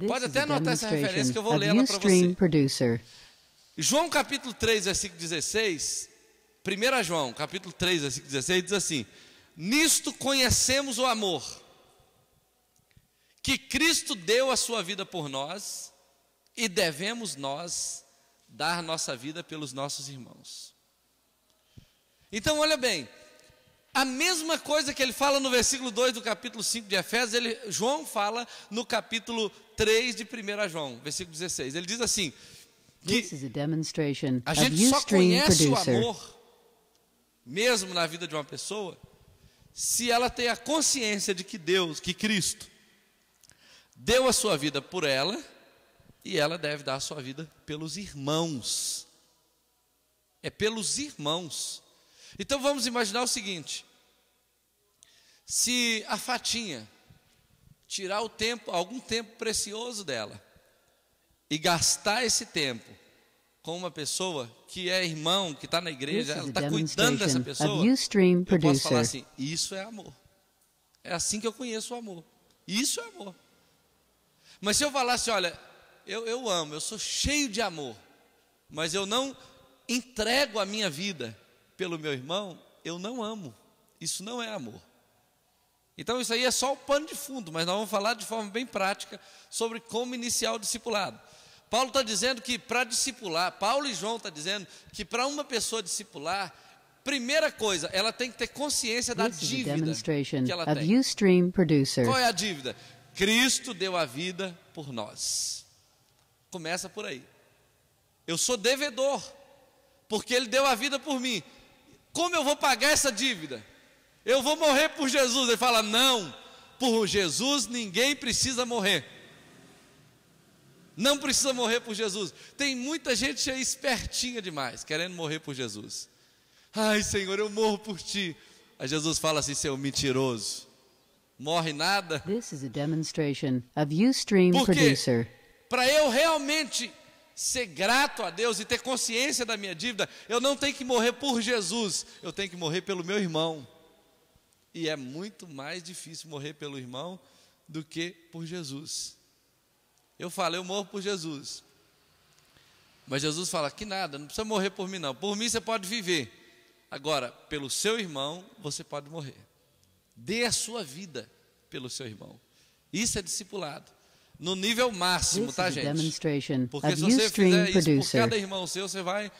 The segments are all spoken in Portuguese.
Pode até anotar essa referência que eu vou ler ela para você. Producer. João capítulo 3, versículo 16, 1 João capítulo 3, versículo 16, diz assim: nisto conhecemos o amor, que Cristo deu a sua vida por nós, e devemos nós dar nossa vida pelos nossos irmãos. Então olha bem, a mesma coisa que ele fala no versículo 2 do capítulo 5 de Efésios, João fala no capítulo 3 de 1 João, versículo 16. Ele diz assim, que a gente só conhece o amor, mesmo na vida de uma pessoa, se ela tem a consciência de que Deus, que Cristo, deu a sua vida por ela, e ela deve dar a sua vida pelos irmãos. É pelos irmãos. Então vamos imaginar o seguinte: se a Fatinha tirar algum tempo precioso dela, e gastar esse tempo com uma pessoa que é irmão, que está na igreja, ela está cuidando dessa pessoa, eu posso falar assim: isso é amor. É assim que eu conheço o amor. Isso é amor. Mas se eu falasse, olha, eu amo, eu sou cheio de amor, mas eu não entrego a minha vida pelo meu irmão, eu não amo. Isso não é amor. Então isso aí é só o pano de fundo, mas nós vamos falar de forma bem prática sobre como iniciar o discipulado. Paulo está dizendo que para discipular, Paulo e João estão dizendo que para uma pessoa discipular, primeira coisa, ela tem que ter consciência da dívida que ela tem. Qual é a dívida? Cristo deu a vida por nós. Começa por aí. Eu sou devedor, porque Ele deu a vida por mim. Como eu vou pagar essa dívida? Eu vou morrer por Jesus. Ele fala, não, por Jesus ninguém precisa morrer. Não precisa morrer por Jesus. Tem muita gente aí espertinha demais, querendo morrer por Jesus. Ai, Senhor, eu morro por Ti. Aí Jesus fala assim, seu mentiroso, morre nada. This is a demonstration of Ustream Producer. Para eu realmente ser grato a Deus e ter consciência da minha dívida, eu não tenho que morrer por Jesus, eu tenho que morrer pelo meu irmão. E é muito mais difícil morrer pelo irmão do que por Jesus. Eu falo, eu morro por Jesus. Mas Jesus fala, que nada, não precisa morrer por mim não. Por mim você pode viver. Agora, pelo seu irmão, você pode morrer. Dê a sua vida pelo seu irmão. Isso é discipulado. No nível máximo, tá, gente? Porque se você fizer isso por cada irmão seu, você vai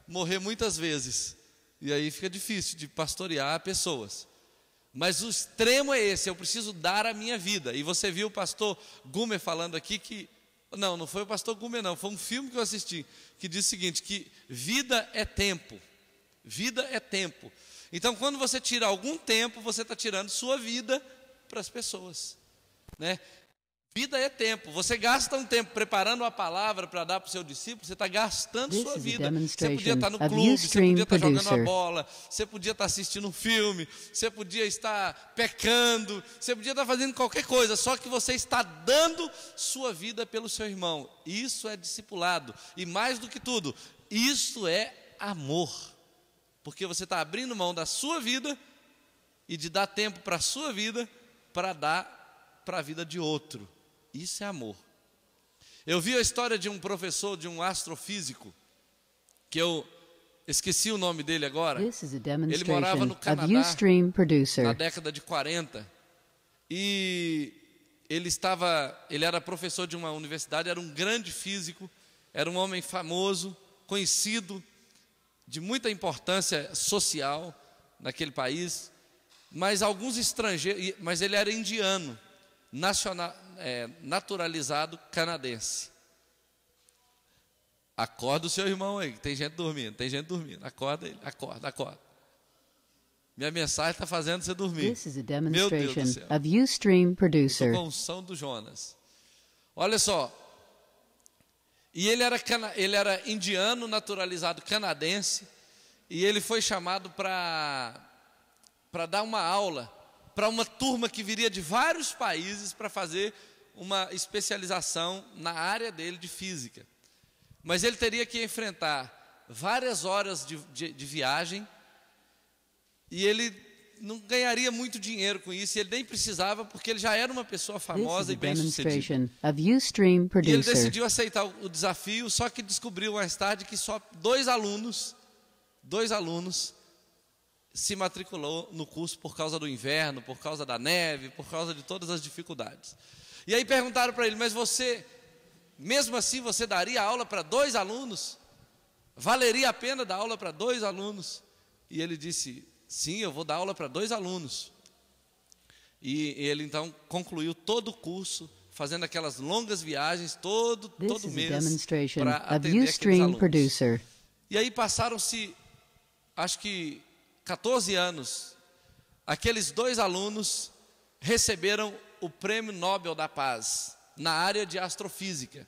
morrer muitas vezes. E aí fica difícil de pastorear pessoas. Mas o extremo é esse, eu preciso dar a minha vida. E você viu o pastor Gumer falando aqui que... Não foi o pastor Gumer não, foi um filme que eu assisti, que diz o seguinte, que vida é tempo. Vida é tempo. Então quando você tira algum tempo, você está tirando sua vida para as pessoas, né? Vida é tempo. Você gasta um tempo preparando a palavra para dar para o seu discípulo, você está gastando sua vida. Você podia estar no clube, você podia estar jogando uma bola, você podia estar assistindo um filme, você podia estar pecando, você podia estar fazendo qualquer coisa, só que você está dando sua vida pelo seu irmão. Isso é discipulado. E mais do que tudo, isso é amor. Porque você está abrindo mão da sua vida e de dar tempo para a sua vida para dar para a vida de outro. Isso é amor. Eu vi a história de um professor, de um astrofísico, que eu esqueci o nome dele agora. Ele morava no Canadá na década de 40. E ele era professor de uma universidade, era um grande físico, era um homem famoso, conhecido, de muita importância social naquele país, mas alguns estrangeiros, mas ele era indiano, naturalizado canadense. Acorda o seu irmão aí, que tem gente dormindo, acorda ele, acorda. Minha mensagem está fazendo você dormir. Meu Deus do céu. Estou com unção do Jonas. Olha só, e ele era indiano, naturalizado canadense, e ele foi chamado para dar uma aula para uma turma que viria de vários países para fazer uma especialização na área dele de física. Mas ele teria que enfrentar várias horas de viagem, e ele não ganharia muito dinheiro com isso, e ele nem precisava, porque ele já era uma pessoa This is famosa a e bem-sucedida. demonstration of Ustream E ele Producer. decidiu aceitar o desafio, só que descobriu mais tarde que só dois alunos se matriculou no curso por causa do inverno, por causa da neve, por causa de todas as dificuldades. E aí perguntaram para ele, mas você, mesmo assim, você daria aula para 2 alunos? Valeria a pena dar aula para 2 alunos? E ele disse, sim, eu vou dar aula para 2 alunos. E ele então concluiu todo o curso, fazendo aquelas longas viagens todo This is a mês demonstration para of atender aqueles Ustream alunos. Producer. E aí passaram-se, acho que 14 anos, aqueles 2 alunos receberam o Prêmio Nobel da Paz na área de astrofísica.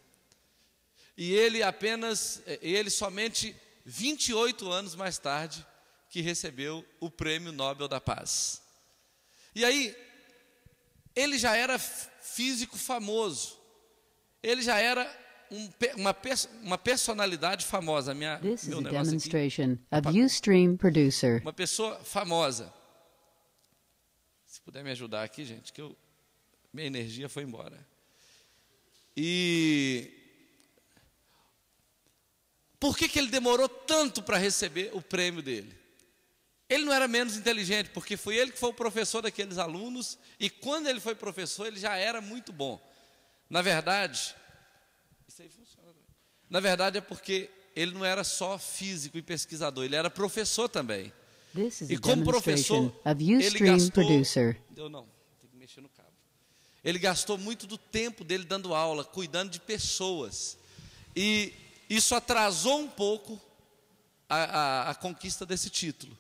E ele somente 28 anos mais tarde que recebeu o Prêmio Nobel da Paz. E aí, ele já era físico famoso, ele já era uma personalidade famosa. This is Meu a negócio aqui, demonstration of Ustream Producer. uma pessoa famosa. Se puder me ajudar aqui, gente, que minha energia foi embora. E por que ele demorou tanto para receber o prêmio dele? Ele não era menos inteligente, porque foi ele que foi o professor daqueles alunos, e quando ele foi professor, ele já era muito bom. Na verdade, isso aí funciona. Na verdade é porque ele não era só físico e pesquisador, ele era professor também. This is E a como demonstration professor, of ele Ustream gastou... Producer. Não, tem que mexer no cabo. Ele gastou muito do tempo dele dando aula, cuidando de pessoas. E isso atrasou um pouco a conquista desse título.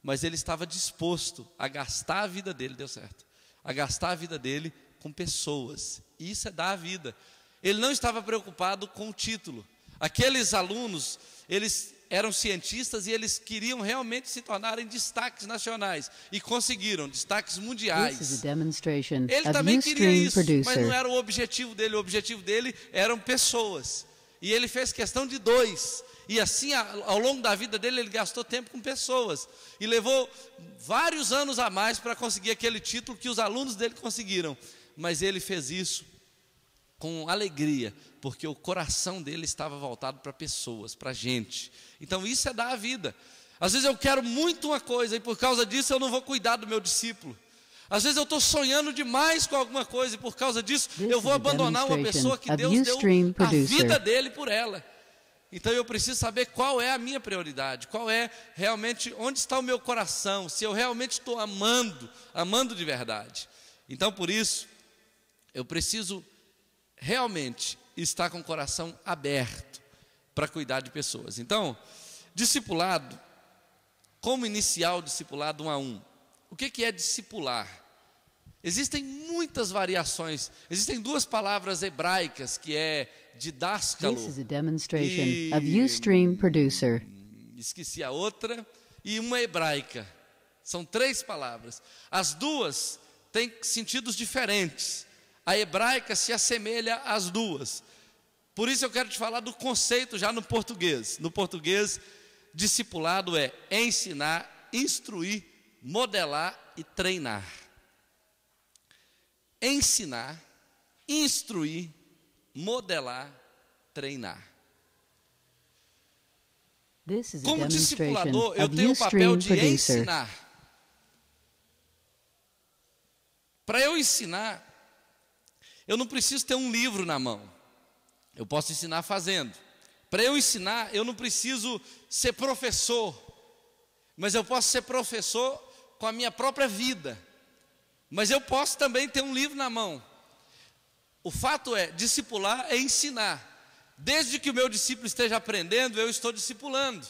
Mas ele estava disposto a gastar a vida dele, deu certo, a gastar a vida dele com pessoas. E isso é dar a vida. Ele não estava preocupado com o título. Aqueles alunos, eles eram cientistas e eles queriam realmente se tornarem destaques nacionais. E conseguiram, destaques mundiais. This is a demonstration Ele of também queria Ustream isso, mas não Producer. era o objetivo dele. O objetivo dele eram pessoas. E ele fez questão de 2. E assim, ao longo da vida dele, ele gastou tempo com pessoas. E levou vários anos a mais para conseguir aquele título que os alunos dele conseguiram. Mas ele fez isso com alegria, porque o coração dele estava voltado para pessoas, para gente. Então isso é dar a vida. Às vezes eu quero muito uma coisa e por causa disso eu não vou cuidar do meu discípulo. Às vezes eu estou sonhando demais com alguma coisa e por causa disso eu vou abandonar uma pessoa que Deus deu a vida dele por ela. Então eu preciso saber qual é a minha prioridade, qual é realmente, onde está o meu coração, se eu realmente estou amando de verdade. Então por isso, eu preciso realmente estar com o coração aberto para cuidar de pessoas. Então, discipulado, como iniciar o discipulado 1 a 1? O que é discipular? Existem muitas variações, existem 2 palavras hebraicas que é didáskalo. This is a demonstration of Ustream Producer. Esqueci a outra, e uma hebraica. São 3 palavras. As 2 têm sentidos diferentes. A hebraica se assemelha às 2. Por isso eu quero te falar do conceito já no português. No português, discipulado é ensinar, instruir, modelar e treinar. Ensinar, instruir, modelar, treinar. This is a Como demonstration discipulador, eu of tenho o papel Ustream de Producer. ensinar. Para eu ensinar, eu não preciso ter um livro na mão. Eu posso ensinar fazendo. Para eu ensinar, eu não preciso ser professor. Mas eu posso ser professor com a minha própria vida. Mas eu posso também ter um livro na mão. O fato é, discipular é ensinar. Desde que o meu discípulo esteja aprendendo, eu estou discipulando.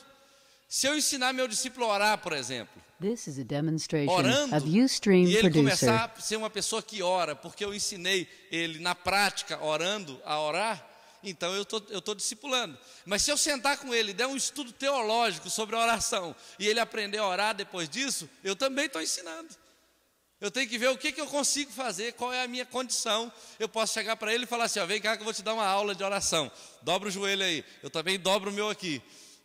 Se eu ensinar meu discípulo a orar, por exemplo, This is a demonstration orando, of Ustream e ele Producer. começar a ser uma pessoa que ora, porque eu ensinei ele na prática, orando, a orar, então eu estou discipulando. Mas se eu sentar com ele e der um estudo teológico sobre a oração, e ele aprender a orar depois disso, eu também estou ensinando. Eu tenho que ver o que eu consigo fazer, qual é a minha condição. Eu posso chegar para ele e falar assim, ó, vem cá que eu vou te dar uma aula de oração. Dobra o joelho aí, eu também dobro o meu aqui.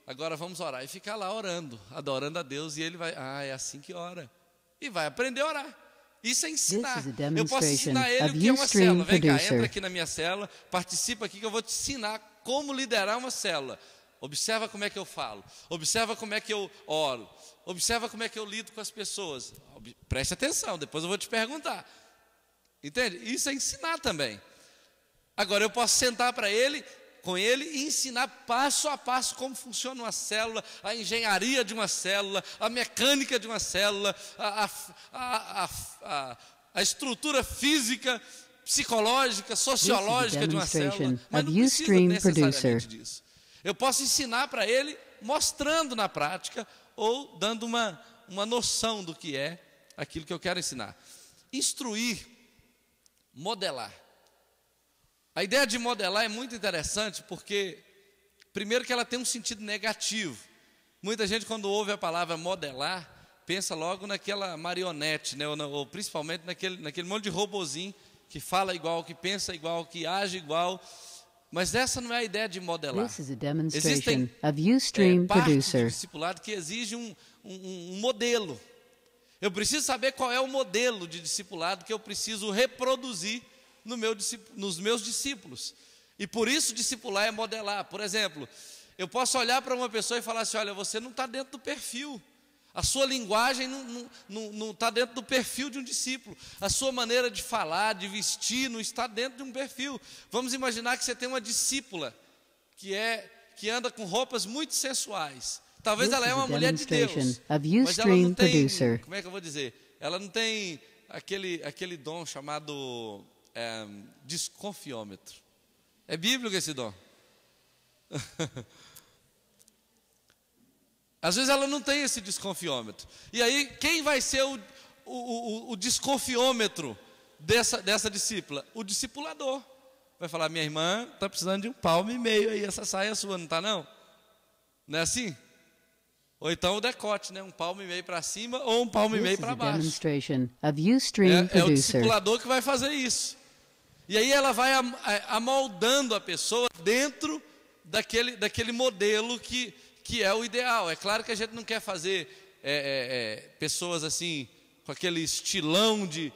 Agora vamos orar. E ficar lá orando, adorando a Deus, e ele vai, é assim que ora. e vai aprender a orar. Isso é ensinar. This is a Eu posso demonstration ensinar ele o of que é uma Ustream célula. Vem cá, Producer. entra aqui na minha célula, participa aqui que eu vou te ensinar como liderar uma célula. Observa como é que eu falo, observa como é que eu oro, observa como é que eu lido com as pessoas. Preste atenção, depois eu vou te perguntar. Entende? Isso é ensinar também. Agora eu posso sentar com ele e ensinar passo a passo como funciona uma célula, a engenharia de uma célula, a mecânica de uma célula, a estrutura física, psicológica, sociológica de uma célula. Mas não precisa necessariamente disso. Eu posso ensinar para ele mostrando na prática ou dando uma noção do que é aquilo que eu quero ensinar. Instruir, modelar. A ideia de modelar é muito interessante porque, primeiro, que ela tem um sentido negativo. Muita gente, quando ouve a palavra modelar, pensa logo naquela marionete, né? ou principalmente naquele monte de robozinho que fala igual, que pensa igual, que age igual. Mas essa não é a ideia de modelar. Existem partes do discipulado que exigem um modelo. Eu preciso saber qual é o modelo de discipulado que eu preciso reproduzir nos meus discípulos. E por isso discipular é modelar. Por exemplo, eu posso olhar para uma pessoa e falar assim: olha, você não está dentro do perfil. A sua linguagem não está dentro do perfil de um discípulo. A sua maneira de falar, de vestir, não está dentro de um perfil. Vamos imaginar que você tem uma discípula que anda com roupas muito sensuais. Talvez ela é uma mulher de Deus, mas ela não tem, como é que eu vou dizer? Ela não tem aquele dom chamado desconfiômetro. É bíblico esse dom. Às vezes ela não tem esse desconfiômetro. E aí, quem vai ser o desconfiômetro dessa discípula? O discipulador. Vai falar: minha irmã está precisando de 1,5 palmo aí, essa saia sua, não está não? Não é assim? Ou então o decote, né? 1,5 palmo para cima ou 1,5 palmo para baixo. É o discipulador que vai fazer isso. E aí ela vai amoldando a pessoa dentro daquele modelo que é o ideal. É claro que a gente não quer fazer pessoas assim, com aquele estilão de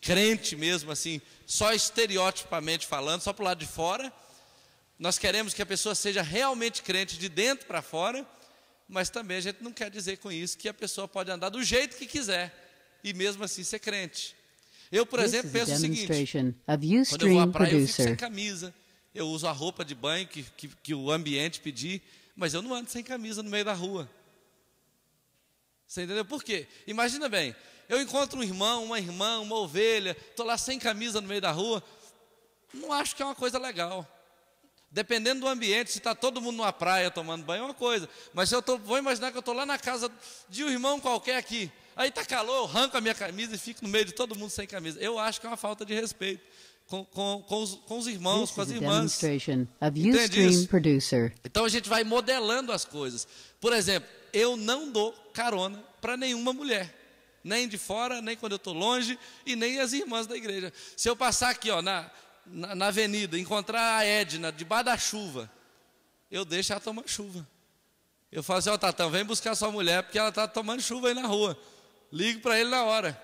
crente mesmo, assim, só estereotipamente falando, só para o lado de fora. Nós queremos que a pessoa seja realmente crente de dentro para fora, mas também a gente não quer dizer com isso que a pessoa pode andar do jeito que quiser e mesmo assim ser crente. Eu, por exemplo, penso o seguinte: quando eu vou à praia, eu fico sem camisa, eu uso a roupa de banho que o ambiente pedir, mas eu não ando sem camisa no meio da rua. Você entendeu por quê? Imagina bem, eu encontro um irmão, uma irmã, uma ovelha, estou lá sem camisa no meio da rua, não acho que é uma coisa legal. Dependendo do ambiente, se está todo mundo numa praia tomando banho, é uma coisa. Mas se vou imaginar que eu estou lá na casa de um irmão qualquer aqui, aí está calor, eu arranco a minha camisa e fico no meio de todo mundo sem camisa. Eu acho que é uma falta de respeito com os irmãos, com as irmãs. Entende isso? Então a gente vai modelando as coisas. Por exemplo, eu não dou carona para nenhuma mulher, nem de fora, nem quando eu estou longe, e nem as irmãs da igreja. Se eu passar aqui na avenida, encontrar a Edna debaixo da chuva, eu deixo ela tomar chuva. Eu falo assim: Tatão, vem buscar sua mulher, porque ela está tomando chuva aí na rua. Ligo para ele na hora.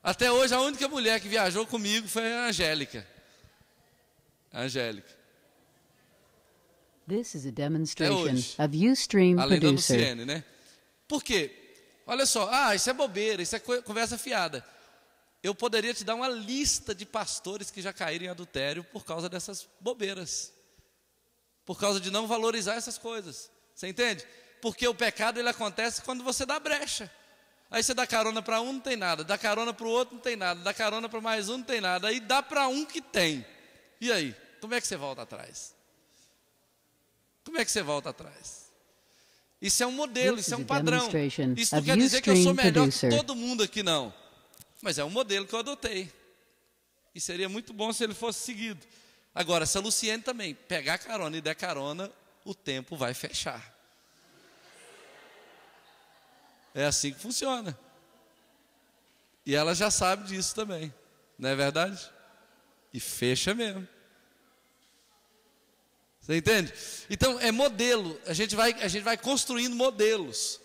Até hoje a única mulher que viajou comigo foi a Angélica. This is a demonstration of Ustream além da Producer. Luciene, né? Por quê? Olha só, isso é bobeira, isso é conversa fiada. Eu poderia te dar uma lista de pastores que já caíram em adultério por causa dessas bobeiras, por causa de não valorizar essas coisas. Você entende? Porque o pecado ele acontece quando você dá brecha. Aí você dá carona para um, não tem nada, dá carona para o outro, não tem nada, dá carona para mais um, não tem nada, aí dá para um que tem. E aí? Como é que você volta atrás? Como é que você volta atrás? Isso é um modelo, isso é um padrão. Isso não quer dizer que eu sou melhor que todo mundo aqui, não. Mas é um modelo que eu adotei. E seria muito bom se ele fosse seguido. Agora, se a Luciene também pegar carona e der carona, o tempo vai fechar. É assim que funciona. E ela já sabe disso também. Não é verdade? E fecha mesmo. Você entende? Então, é modelo. A gente vai construindo modelos.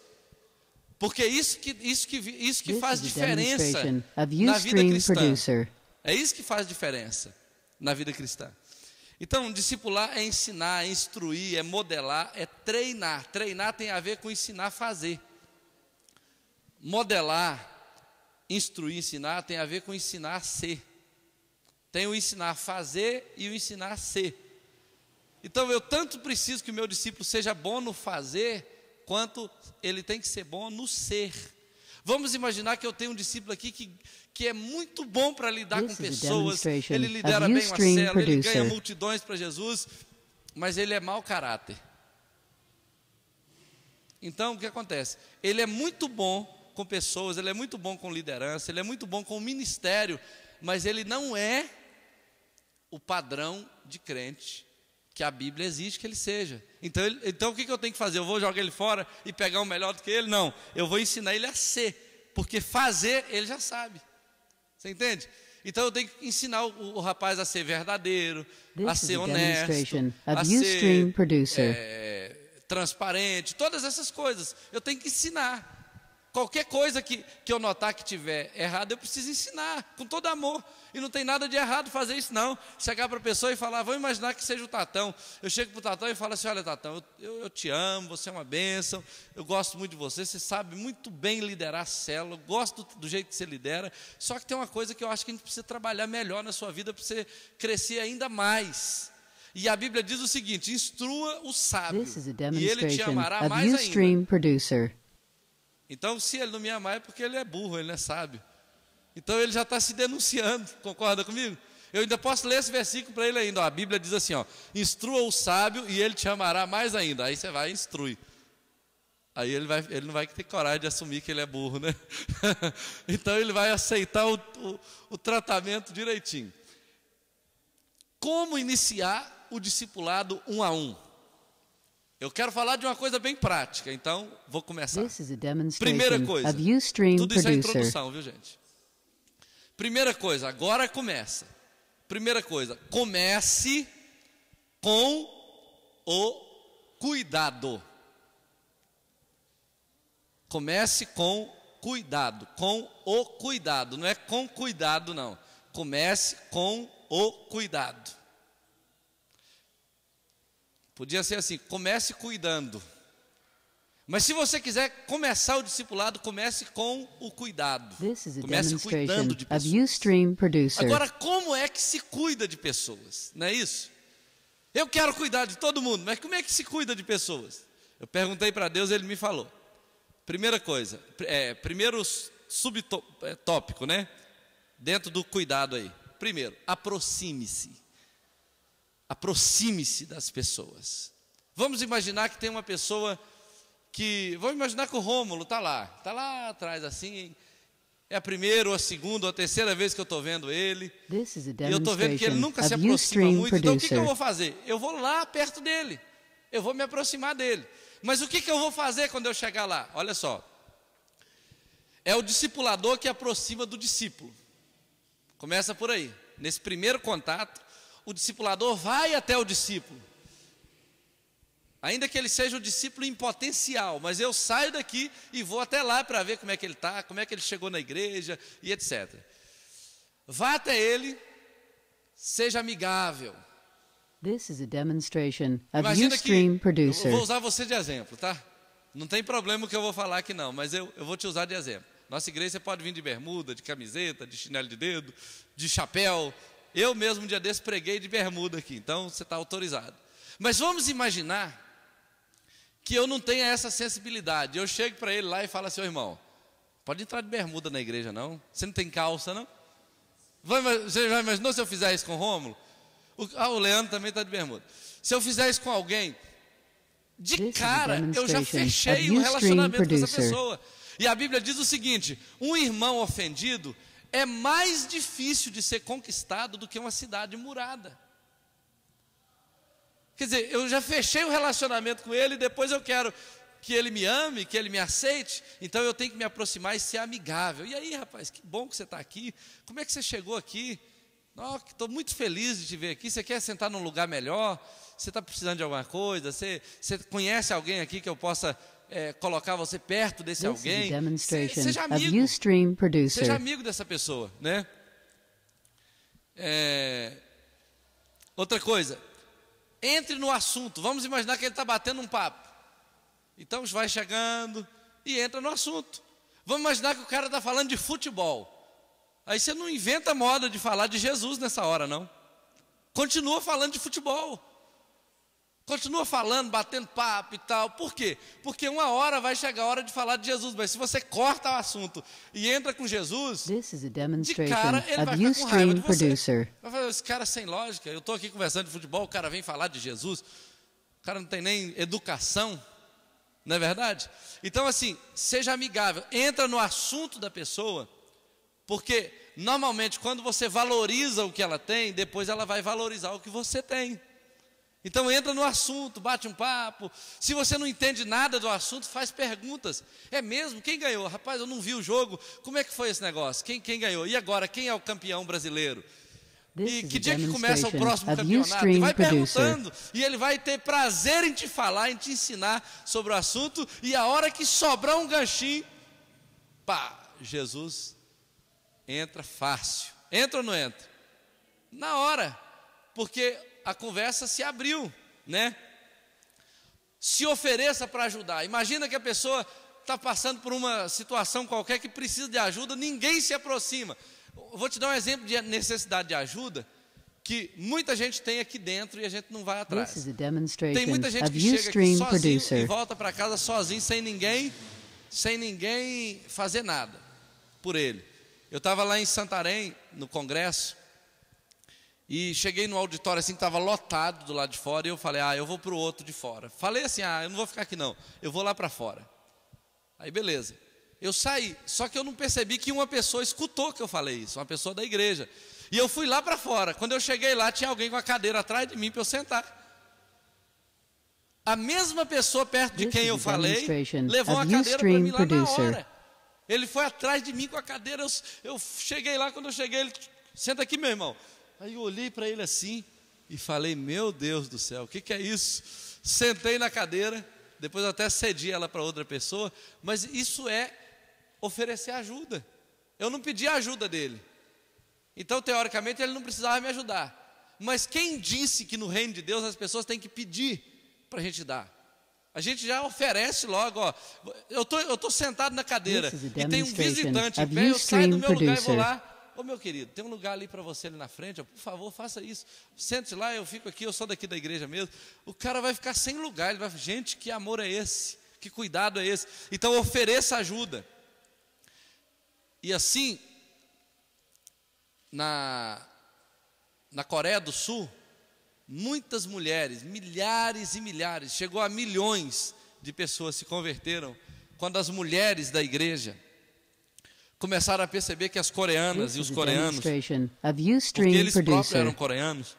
Porque isso que This faz is a diferença demonstration of na vida Ustream cristã. Producer. É isso que faz diferença na vida cristã. Então, discipular é ensinar, é instruir, é modelar, é treinar. Treinar tem a ver com ensinar a fazer. Modelar, instruir, ensinar tem a ver com ensinar a ser. Tem o ensinar a fazer e o ensinar a ser. Então, eu tanto preciso que o meu discípulo seja bom no fazer, quanto ele tem que ser bom no ser. Vamos imaginar que eu tenho um discípulo aqui que é muito bom para lidar com pessoas, ele lidera bem uma célula, ele ganha multidões para Jesus, mas ele é mau caráter. Então, o que acontece? Ele é muito bom com pessoas, ele é muito bom com liderança, ele é muito bom com ministério, mas ele não é o padrão de crente que a Bíblia exige que ele seja. Então o que eu tenho que fazer? Eu vou jogar ele fora e pegar um melhor do que ele? Não, eu vou ensinar ele a ser, porque fazer ele já sabe. Você entende? Então eu tenho que ensinar o rapaz a ser verdadeiro, a ser honesto, a ser transparente, todas essas coisas. Eu tenho que ensinar. Qualquer coisa que eu notar que tiver errado, eu preciso ensinar, com todo amor. E não tem nada de errado fazer isso, não. Chegar para a pessoa e falar, vamos imaginar que seja o Tatão. Eu chego para o Tatão e falo assim, olha, Tatão, eu te amo, você é uma bênção, eu gosto muito de você, você sabe muito bem liderar a célula, eu gosto do jeito que você lidera, só que tem uma coisa que eu acho que a gente precisa trabalhar melhor na sua vida, para você crescer ainda mais. E a Bíblia diz o seguinte, instrua o sábio, e ele te amará mais ainda. Então, se ele não me amar é porque ele é burro, ele não é sábio. Então, ele já está se denunciando, concorda comigo? Eu ainda posso ler esse versículo para ele ainda. Ó, a Bíblia diz assim, ó, instrua o sábio e ele te amará mais ainda. Aí você vai e instrui. Aí ele não vai ter coragem de assumir que ele é burro, né? Então, ele vai aceitar o tratamento direitinho. Como iniciar o discipulado 1 a 1? Eu quero falar de uma coisa bem prática, então vou começar. Primeira coisa, tudo isso é introdução, viu, gente? Primeira coisa, agora começa. Primeira coisa, comece com o cuidado. Comece com cuidado, com o cuidado, não é com cuidado não. Comece com o cuidado. Podia ser assim, comece cuidando. Mas se você quiser começar o discipulado, comece com o cuidado. Comece cuidando de pessoas. Agora, como é que se cuida de pessoas? Não é isso? Eu quero cuidar de todo mundo, mas como é que se cuida de pessoas? Eu perguntei para Deus, ele me falou. Primeira coisa, primeiro subtópico, né? Dentro do cuidado aí. Primeiro, aproxime-se. Aproxime-se das pessoas. Vamos imaginar que tem uma pessoa vamos imaginar que o Rômulo está lá atrás assim, é a primeira ou a segunda ou a terceira vez que eu estou vendo ele, e eu estou vendo que ele nunca se aproxima muito, então o que eu vou fazer? Eu vou lá perto dele, eu vou me aproximar dele, mas o que eu vou fazer quando eu chegar lá? Olha só, é o discipulador que aproxima do discípulo, começa por aí, nesse primeiro contato, o discipulador vai até o discípulo, ainda que ele seja o discípulo em potencial, mas eu saio daqui e vou até lá para ver como é que ele está, como é que ele chegou na igreja e etc. Vá até ele, seja amigável. Imagina que eu vou usar você de exemplo, tá? Não tem problema o que eu vou falar aqui não, mas eu vou te usar de exemplo. Nossa igreja você pode vir de bermuda, de camiseta, de chinelo de dedo, de chapéu. Eu mesmo um dia desse preguei de bermuda aqui, então você está autorizado. Mas vamos imaginar que eu não tenha essa sensibilidade. Eu chego para ele lá e falo assim, irmão, pode entrar de bermuda na igreja não? Você não tem calça não? Você já imaginou se eu fizer isso com o Rômulo? O Leandro também está de bermuda. Se eu fizer isso com alguém, de cara eu já fechei o relacionamento com essa pessoa. E a Bíblia diz o seguinte, um irmão ofendido é mais difícil de ser conquistado do que uma cidade murada. Quer dizer, eu já fechei o relacionamento com ele, depois eu quero que ele me ame, que ele me aceite, então eu tenho que me aproximar e ser amigável. E aí, rapaz, que bom que você está aqui, como é que você chegou aqui? Estou muito feliz de te ver aqui, você quer sentar num lugar melhor? Você está precisando de alguma coisa? Você conhece alguém aqui que eu possa colocar você perto desse This is a alguém, demonstration seja of amigo. Ustream Seja Producer. amigo dessa pessoa, né? Outra coisa, entre no assunto. Vamos imaginar que ele está batendo um papo. Então vai chegando e entra no assunto. Vamos imaginar que o cara está falando de futebol. Aí você não inventa moda de falar de Jesus nessa hora, não. Continua falando de futebol. Continua falando, batendo papo e tal. Por quê? Porque uma hora vai chegar a hora de falar de Jesus. Mas se você corta o assunto e entra com Jesus, This is a de demonstration cara ele vai of ficar com raiva Ustream de você. Producer. Vai falar, esse cara sem lógica. Eu estou aqui conversando de futebol, o cara vem falar de Jesus. O cara não tem nem educação. Não é verdade? Então assim, seja amigável. Entra no assunto da pessoa. Porque normalmente quando você valoriza o que ela tem, depois ela vai valorizar o que você tem. Então entra no assunto, bate um papo. Se você não entende nada do assunto, faz perguntas. É mesmo? Quem ganhou? Rapaz, eu não vi o jogo. Como é que foi esse negócio? Quem ganhou? E agora, quem é o campeão brasileiro? E que dia que começa o próximo campeonato? E vai perguntando. E ele vai ter prazer em te falar, em te ensinar sobre o assunto. E a hora que sobrar um ganchinho, pá, Jesus entra fácil. Entra ou não entra? Na hora. Porque a conversa se abriu, né? Se ofereça para ajudar. Imagina que a pessoa está passando por uma situação qualquer que precisa de ajuda, ninguém se aproxima. Eu vou te dar um exemplo de necessidade de ajuda que muita gente tem aqui dentro e a gente não vai atrás. This is a Tem demonstration muita gente of que chega aqui Ustream sozinho e Producer. volta para casa sozinho, sem ninguém fazer nada por ele. Eu estava lá em Santarém, no congresso, e cheguei no auditório assim, que estava lotado do lado de fora, e eu falei, eu vou para o outro de fora. Falei assim, eu não vou ficar aqui não, eu vou lá para fora. Aí beleza, eu saí, só que eu não percebi que uma pessoa escutou que eu falei isso, uma pessoa da igreja. E eu fui lá para fora, quando eu cheguei lá, tinha alguém com a cadeira atrás de mim para eu sentar. A mesma pessoa perto de quem eu falei, levou uma cadeira para mim lá na hora. Ele foi atrás de mim com a cadeira, eu cheguei lá, quando eu cheguei, ele, senta aqui meu irmão. Aí eu olhei para ele assim e falei, meu Deus do céu, o que é isso? Sentei na cadeira, depois eu até cedi ela para outra pessoa, mas isso é oferecer ajuda. Eu não pedi a ajuda dele, então teoricamente ele não precisava me ajudar. Mas quem disse que no reino de Deus as pessoas têm que pedir para a gente dar? A gente já oferece logo, eu tô sentado na cadeira e tem um visitante, eu saio do meu lugar e vou lá. Ô meu querido, tem um lugar ali para você ali na frente, por favor, faça isso. Sente lá, eu fico aqui, eu sou daqui da igreja mesmo. O cara vai ficar sem lugar, ele vai falar, gente, que amor é esse? Que cuidado é esse? Então ofereça ajuda. E assim, na Coreia do Sul, muitas mulheres, milhares e milhares, chegou a milhões de pessoas se converteram, quando as mulheres da igreja começaram a perceber que as coreanas e os coreanos, porque eles próprios eram coreanos,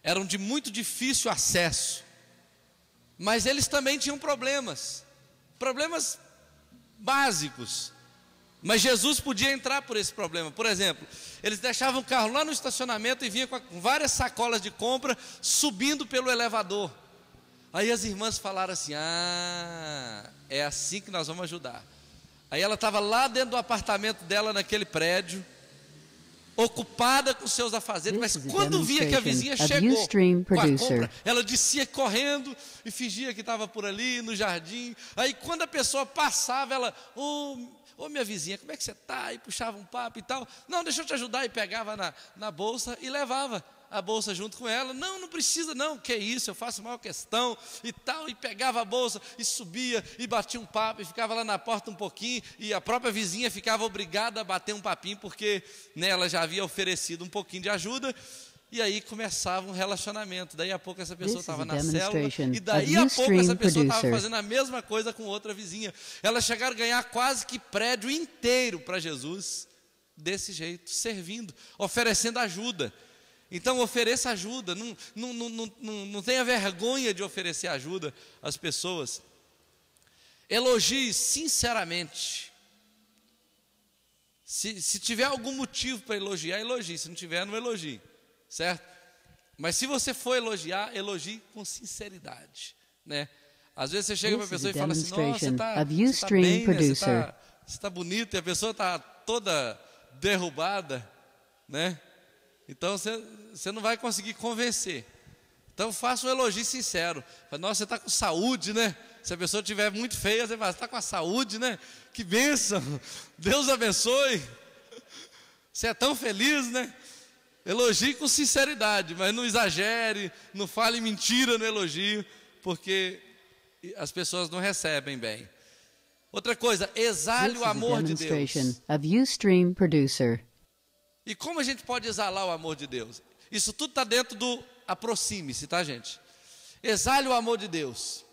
eram de muito difícil acesso, mas eles também tinham problemas básicos, mas Jesus podia entrar por esse problema. Por exemplo, eles deixavam o carro lá no estacionamento e vinham com várias sacolas de compra subindo pelo elevador. Aí as irmãs falaram assim, é assim que nós vamos ajudar. Aí ela estava lá dentro do apartamento dela, naquele prédio, ocupada com seus afazeres, mas quando via que a vizinha chegou com a compra, ela descia correndo e fingia que estava por ali, no jardim. Aí quando a pessoa passava, ela, ô minha vizinha, como é que você está? E puxava um papo e tal. Não, deixa eu te ajudar. E pegava na bolsa e levava a bolsa junto com ela. Não precisa não, que isso, eu faço maior questão e tal. E pegava a bolsa e subia e batia um papo e ficava lá na porta um pouquinho. E a própria vizinha ficava obrigada a bater um papinho, porque ela já havia oferecido um pouquinho de ajuda. E aí começava um relacionamento. Daí a pouco essa pessoa estava na célula, e daí a pouco essa pessoa estava fazendo a mesma coisa com outra vizinha. Elas chegaram a ganhar quase que prédio inteiro para Jesus, desse jeito, servindo, oferecendo ajuda. Então ofereça ajuda, não tenha vergonha de oferecer ajuda às pessoas. Elogie sinceramente. Se tiver algum motivo para elogiar, elogie. Se não tiver, não elogie, certo? Mas se você for elogiar, elogie com sinceridade, né? Às vezes você chega para a This is pessoa a e fala assim, nossa, você demonstration está of bem, Ustream né? Producer. Você tá bonito, e a pessoa está toda derrubada, né? Então você não vai conseguir convencer. Então faça um elogio sincero. Fala, nossa, você está com saúde, né? Se a pessoa estiver muito feia, você fala, você está com a saúde, né? Que bênção, Deus abençoe. Você é tão feliz, né? Elogie com sinceridade, mas não exagere, não fale mentira no elogio, porque as pessoas não recebem bem. Outra coisa, exale This o is a amor de Deus. demonstration of Ustream Producer. E como a gente pode exalar o amor de Deus? Isso tudo está dentro do aproxime-se, tá, gente? Exale o amor de Deus.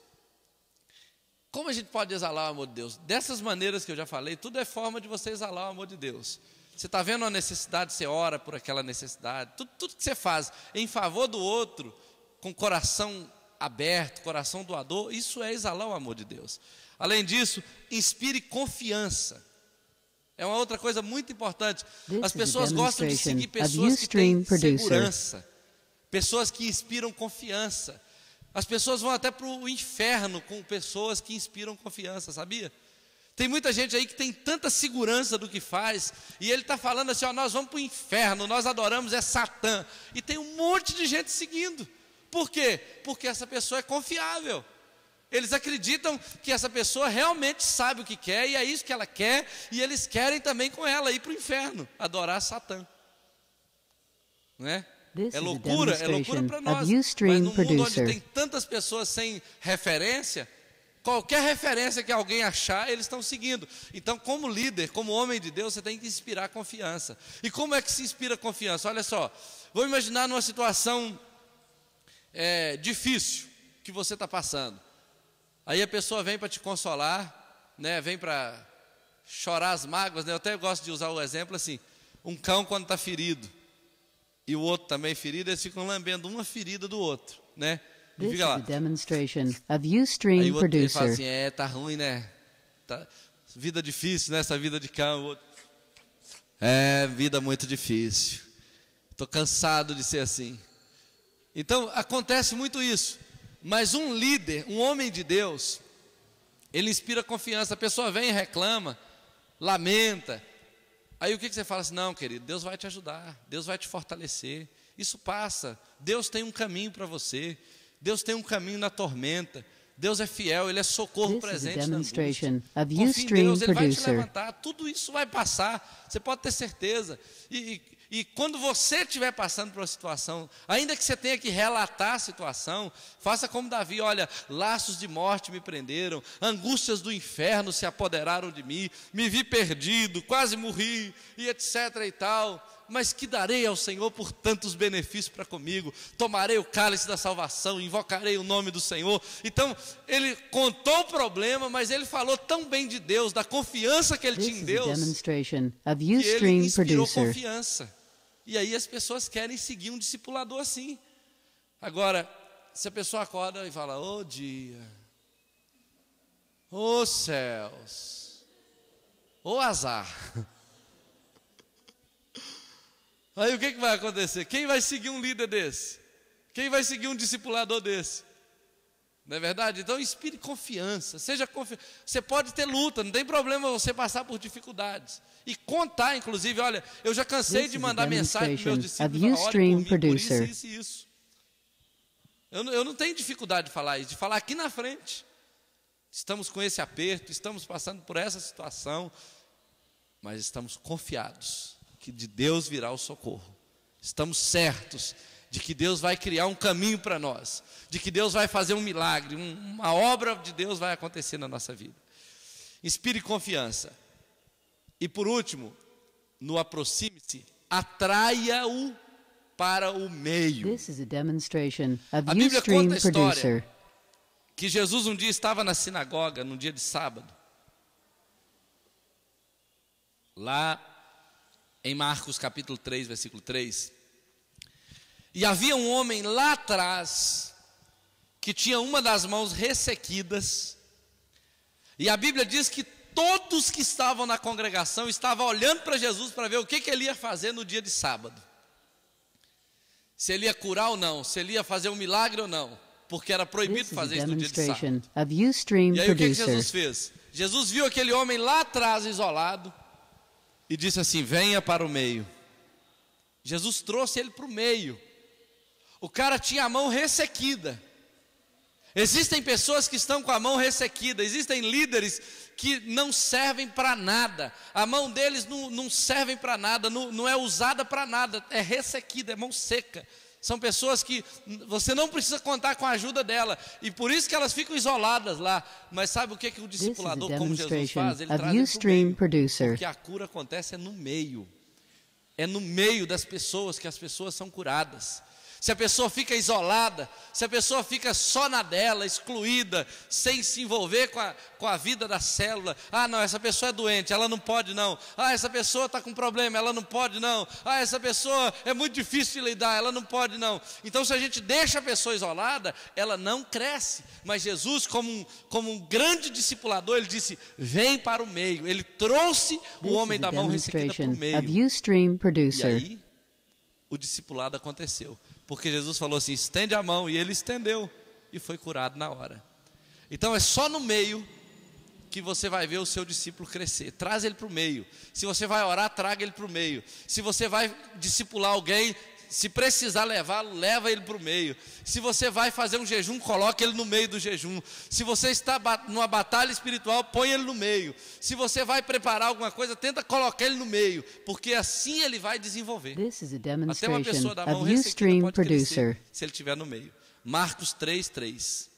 Como a gente pode exalar o amor de Deus? Dessas maneiras que eu já falei, tudo é forma de você exalar o amor de Deus. Você está vendo uma necessidade, você ora por aquela necessidade. Tudo que você faz em favor do outro, com coração aberto, coração doador, isso é exalar o amor de Deus. Além disso, inspire confiança. É uma outra coisa muito importante. As pessoas gostam de seguir pessoas que têm segurança, pessoas que inspiram confiança. As pessoas vão até para o inferno com pessoas que inspiram confiança, sabia? Tem muita gente aí que tem tanta segurança do que faz, e ele está falando assim, ó, nós vamos para o inferno, nós adoramos é Satã, e tem um monte de gente seguindo. Por quê? Porque essa pessoa é confiável. Eles acreditam que essa pessoa realmente sabe o que quer, e é isso que ela quer, e eles querem também com ela ir para o inferno, adorar Satã. Não é? É loucura para nós, mas no mundo onde tem tantas pessoas sem referência, qualquer referência que alguém achar, eles estão seguindo. Então, como líder, como homem de Deus, você tem que inspirar confiança. E como é que se inspira confiança? Olha só, vou imaginar numa situação difícil que você está passando. Aí a pessoa vem para te consolar, né? Vem para chorar as mágoas, né? Eu até gosto de usar o exemplo assim, um cão quando está ferido, e o outro também ferido, eles ficam lambendo uma ferida do outro, né? This is Fica lá. a demonstration of Ustream Aí o outro ele fala Producer. assim, tá ruim, né? Tá, vida difícil, né? Essa vida de cão. O outro, vida muito difícil. Estou cansado de ser assim. Então, acontece muito isso. Mas um líder, um homem de Deus, ele inspira confiança. A pessoa vem e reclama, lamenta. Aí o que você fala assim? Não, querido, Deus vai te ajudar, Deus vai te fortalecer. Isso passa. Deus tem um caminho para você. Deus tem um caminho na tormenta. Deus é fiel, Ele é socorro This is a presente na demonstration angústia. of Confie em Ustream Deus, Ele vai te Producer. levantar. Tudo isso vai passar, você pode ter certeza. E quando você estiver passando por uma situação, ainda que você tenha que relatar a situação, faça como Davi, olha, laços de morte me prenderam, angústias do inferno se apoderaram de mim, me vi perdido, quase morri, e etc e tal. Mas que darei ao Senhor por tantos benefícios para comigo? Tomarei o cálice da salvação, invocarei o nome do Senhor. Então, ele contou o problema, mas ele falou tão bem de Deus, da confiança que ele This tinha em is a Deus, demonstration of que ele Ustream inspirou Producer. confiança. E aí as pessoas querem seguir um discipulador assim. Agora, se a pessoa acorda e fala, ô dia, ô céus, ô azar. Aí o que vai acontecer? Quem vai seguir um líder desse? Quem vai seguir um discipulador desse? Não é verdade? Então inspire confiança, seja confiante. Você pode ter luta, não tem problema você passar por dificuldades. E contar, inclusive, olha, eu já cansei This de is a mandar mensagem para meus demonstration discípulos, of olha, Ustream por isso, Producer. isso e isso. Eu não tenho dificuldade de falar isso, de falar aqui na frente. Estamos com esse aperto, estamos passando por essa situação, mas estamos confiados que de Deus virá o socorro. Estamos certos de que Deus vai criar um caminho para nós, de que Deus vai fazer um milagre, uma obra de Deus vai acontecer na nossa vida. Inspire confiança. E por último, no aproxime-se, atraia-o para o meio. This is a demonstration of A Bíblia Ustream conta a história Producer. que Jesus um dia estava na sinagoga, num dia de sábado, lá em Marcos capítulo 3, versículo 3, e havia um homem lá atrás, que tinha uma das mãos ressequidas, e a Bíblia diz que todos que estavam na congregação estavam olhando para Jesus para ver o que ele ia fazer no dia de sábado. Se ele ia curar ou não, se ele ia fazer um milagre ou não. porque era proibido This is a fazer isso no dia de demonstration sábado. of Ustream E aí o que Producer. Jesus fez? Jesus viu aquele homem lá atrás, isolado, e disse assim: venha para o meio. Jesus trouxe ele para o meio. O cara tinha a mão ressequida. Existem pessoas que estão com a mão ressequida, existem líderes que não servem para nada, a mão deles não serve para nada, não é usada para nada, é ressequida, é mão seca. São pessoas que você não precisa contar com a ajuda dela, e por isso que elas ficam isoladas lá. Mas sabe o que o This is a discipulador, como Jesus demonstration faz? Ele of traz ele pro Ustream meio, Producer. porque a cura acontece no meio. É no meio das pessoas que as pessoas são curadas. Se a pessoa fica isolada, se a pessoa fica só na dela, excluída, sem se envolver com a vida da célula. Ah, não, essa pessoa é doente, ela não pode não. Ah, essa pessoa está com problema, ela não pode não. Ah, essa pessoa é muito difícil de lidar, ela não pode não. Então, se a gente deixa a pessoa isolada, ela não cresce. Mas Jesus, como um grande discipulador, ele disse: vem para o meio. Ele trouxe o This homem is da a mão ressequida para o demonstration of meio. Ustream E Producer. aí, o discipulado aconteceu. Porque Jesus falou assim: estende a mão, e ele estendeu, e foi curado na hora. Então é só no meio que você vai ver o seu discípulo crescer. Traz ele para o meio. Se você vai orar, traga ele para o meio. Se você vai discipular alguém, se precisar levá-lo, leva ele para o meio. Se você vai fazer um jejum, coloque ele no meio do jejum. Se você está numa batalha espiritual, põe ele no meio. Se você vai preparar alguma coisa, tenta colocar ele no meio, porque assim ele vai desenvolver. This is a Até uma demonstration pessoa da mão of ressequida Ustream pode crescer Producer. se ele estiver no meio. Marcos 3:3.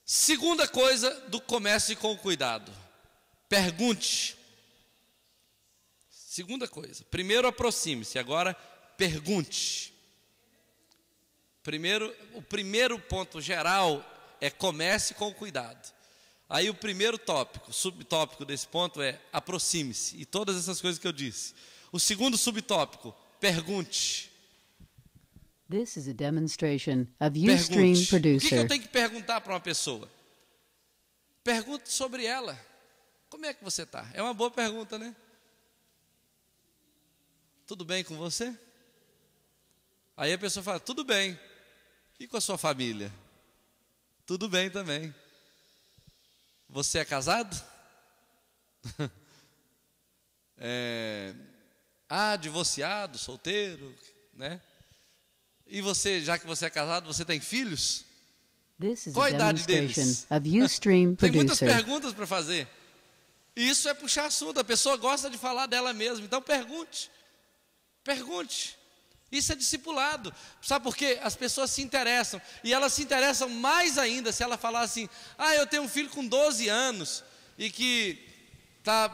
Segunda coisa do comece com cuidado. Pergunte. Segunda coisa. Primeiro aproxime-se, agora pergunte. O primeiro ponto geral é comece com cuidado. Aí o primeiro tópico, subtópico desse ponto é aproxime-se, e todas essas coisas que eu disse. O segundo subtópico, pergunte. This is a demonstration of Ustream Pergunte. O que eu Producer. tenho que perguntar para uma pessoa? Pergunte sobre ela. Como é que você está? É uma boa pergunta, né? Tudo bem com você? Aí a pessoa fala: tudo bem. E com a sua família? Tudo bem também. Você é casado? Divorciado, solteiro, né? E você, já que você é casado, você tem filhos? This is Qual a a idade demonstration deles? of Ustream Tem muitas Producer. perguntas para fazer. E isso é puxar assunto. A pessoa gosta de falar dela mesma. Então pergunte. Pergunte. Isso é discipulado. Sabe por quê? As pessoas se interessam. E elas se interessam mais ainda se ela falar assim: eu tenho um filho com 12 anos e que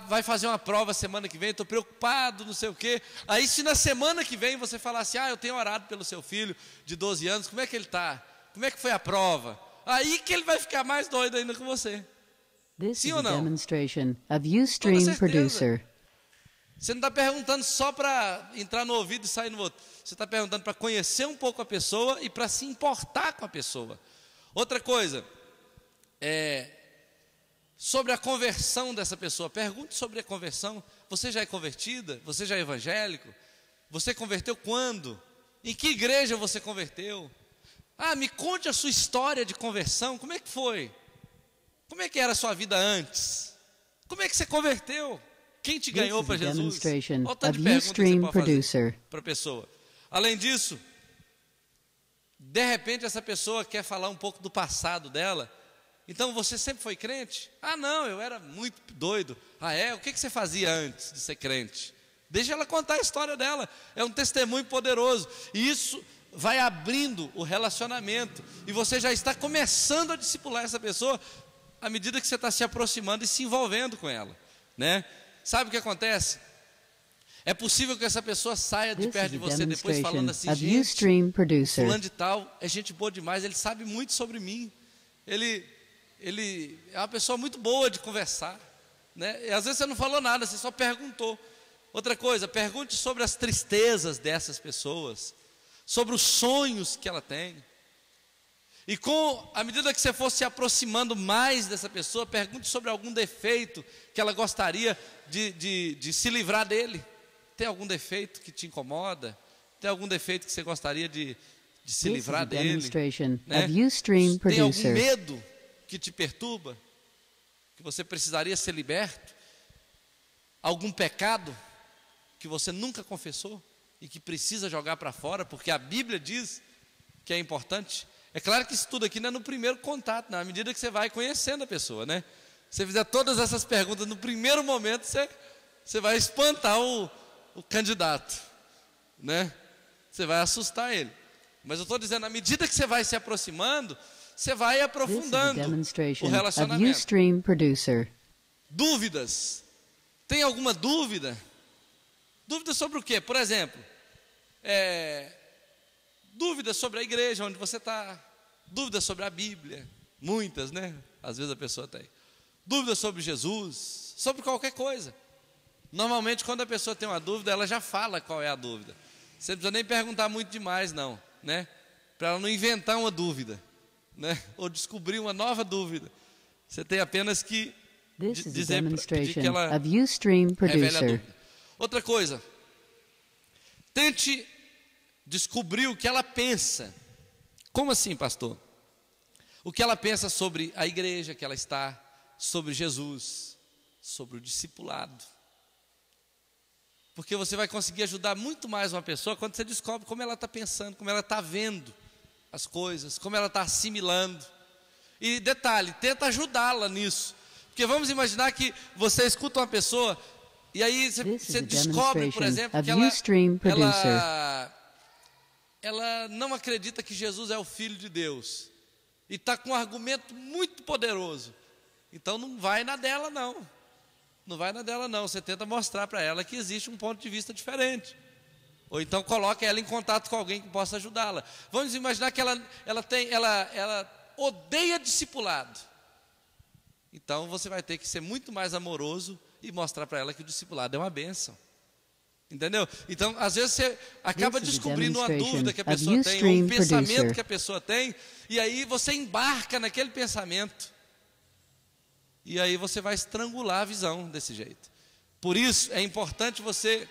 vai fazer uma prova semana que vem, estou preocupado, não sei o quê. Aí se na semana que vem você falar assim: eu tenho orado pelo seu filho de 12 anos, como é que ele está? Como é que foi a prova? Aí que ele vai ficar mais doido ainda com você. This Sim is ou a não? demonstration of Ustream certeza. Producer. Você não está perguntando só para entrar no ouvido e sair no outro. Você está perguntando para conhecer um pouco a pessoa e para se importar com a pessoa. Outra coisa, sobre a conversão dessa pessoa. Pergunte sobre a conversão. Você já é convertida? Você já é evangélico? Você converteu quando? Em que igreja você converteu? Me conte a sua história de conversão. Como é que foi? Como é que era a sua vida antes? Como é que você converteu? Quem te This ganhou is para a Jesus? demonstration Olha o tanto de of perguntas que você Ustream pode fazer Producer. para a pessoa. Além disso, de repente essa pessoa quer falar um pouco do passado dela. Então, você sempre foi crente? Não, eu era muito doido. O que você fazia antes de ser crente? Deixa ela contar a história dela. É um testemunho poderoso. E isso vai abrindo o relacionamento. E você já está começando a discipular essa pessoa à medida que você está se aproximando e se envolvendo com ela, né? Sabe o que acontece? É possível que essa pessoa saia de This perto is de a você depois falando demonstration assim: of gente, Ustream Producer. fulano de tal é gente boa demais, ele sabe muito sobre mim, ele é uma pessoa muito boa de conversar, né? E às vezes você não falou nada, você só perguntou. Outra coisa, pergunte sobre as tristezas dessas pessoas, sobre os sonhos que ela tem. E à medida que você for se aproximando mais dessa pessoa, pergunte sobre algum defeito que ela gostaria de se livrar dele. Tem algum defeito que te incomoda? Tem algum defeito que você gostaria de de se This is livrar a dele, demonstration né? of Ustream Tem algum Producer. medo que te perturba, que você precisaria ser liberto? Algum pecado que você nunca confessou e que precisa jogar para fora, porque a Bíblia diz que é importante? É claro que isso tudo aqui não é no primeiro contato, na medida que você vai conhecendo a pessoa, né? Se você fizer todas essas perguntas no primeiro momento, você vai espantar o candidato, né? Você vai assustar ele. Mas eu estou dizendo, à medida que você vai se aproximando, você vai This is a aprofundando o demonstration of relacionamento. Ustream Producer. Dúvidas. Tem alguma dúvida? Dúvida sobre o quê? Por exemplo, dúvidas sobre a igreja onde você está, dúvidas sobre a Bíblia, muitas, né? Às vezes a pessoa tem. Dúvidas sobre Jesus, sobre qualquer coisa. Normalmente, quando a pessoa tem uma dúvida, ela já fala qual é a dúvida. Você não precisa nem perguntar muito demais, não, né? Para ela não inventar uma dúvida, né? Ou descobrir uma nova dúvida. Você tem apenas que This is a pedir que demonstration ela of Ustream revele a Producer. dúvida. Outra coisa, tente descobrir o que ela pensa. Como assim, pastor? O que ela pensa sobre a igreja que ela está, sobre Jesus, sobre o discipulado. Porque você vai conseguir ajudar muito mais uma pessoa quando você descobre como ela está pensando, como ela está vendo as coisas, como ela está assimilando. E detalhe, tenta ajudá-la nisso. Porque vamos imaginar que você escuta uma pessoa e aí você descobre, por exemplo, que ela não acredita que Jesus é o Filho de Deus. E está com um argumento muito poderoso. Então não vai na dela, não. Não vai na dela, não. Você tenta mostrar para ela que existe um ponto de vista diferente. Ou então coloca ela em contato com alguém que possa ajudá-la. Vamos imaginar que ela odeia discipulado. Então você vai ter que ser muito mais amoroso e mostrar para ela que o discipulado é uma bênção. Entendeu? Então, às vezes você acaba descobrindo uma dúvida que a pessoa tem, ou um pensamento que a pessoa tem, e aí você embarca naquele pensamento. E aí você vai estrangular a visão desse jeito. Por isso é importante você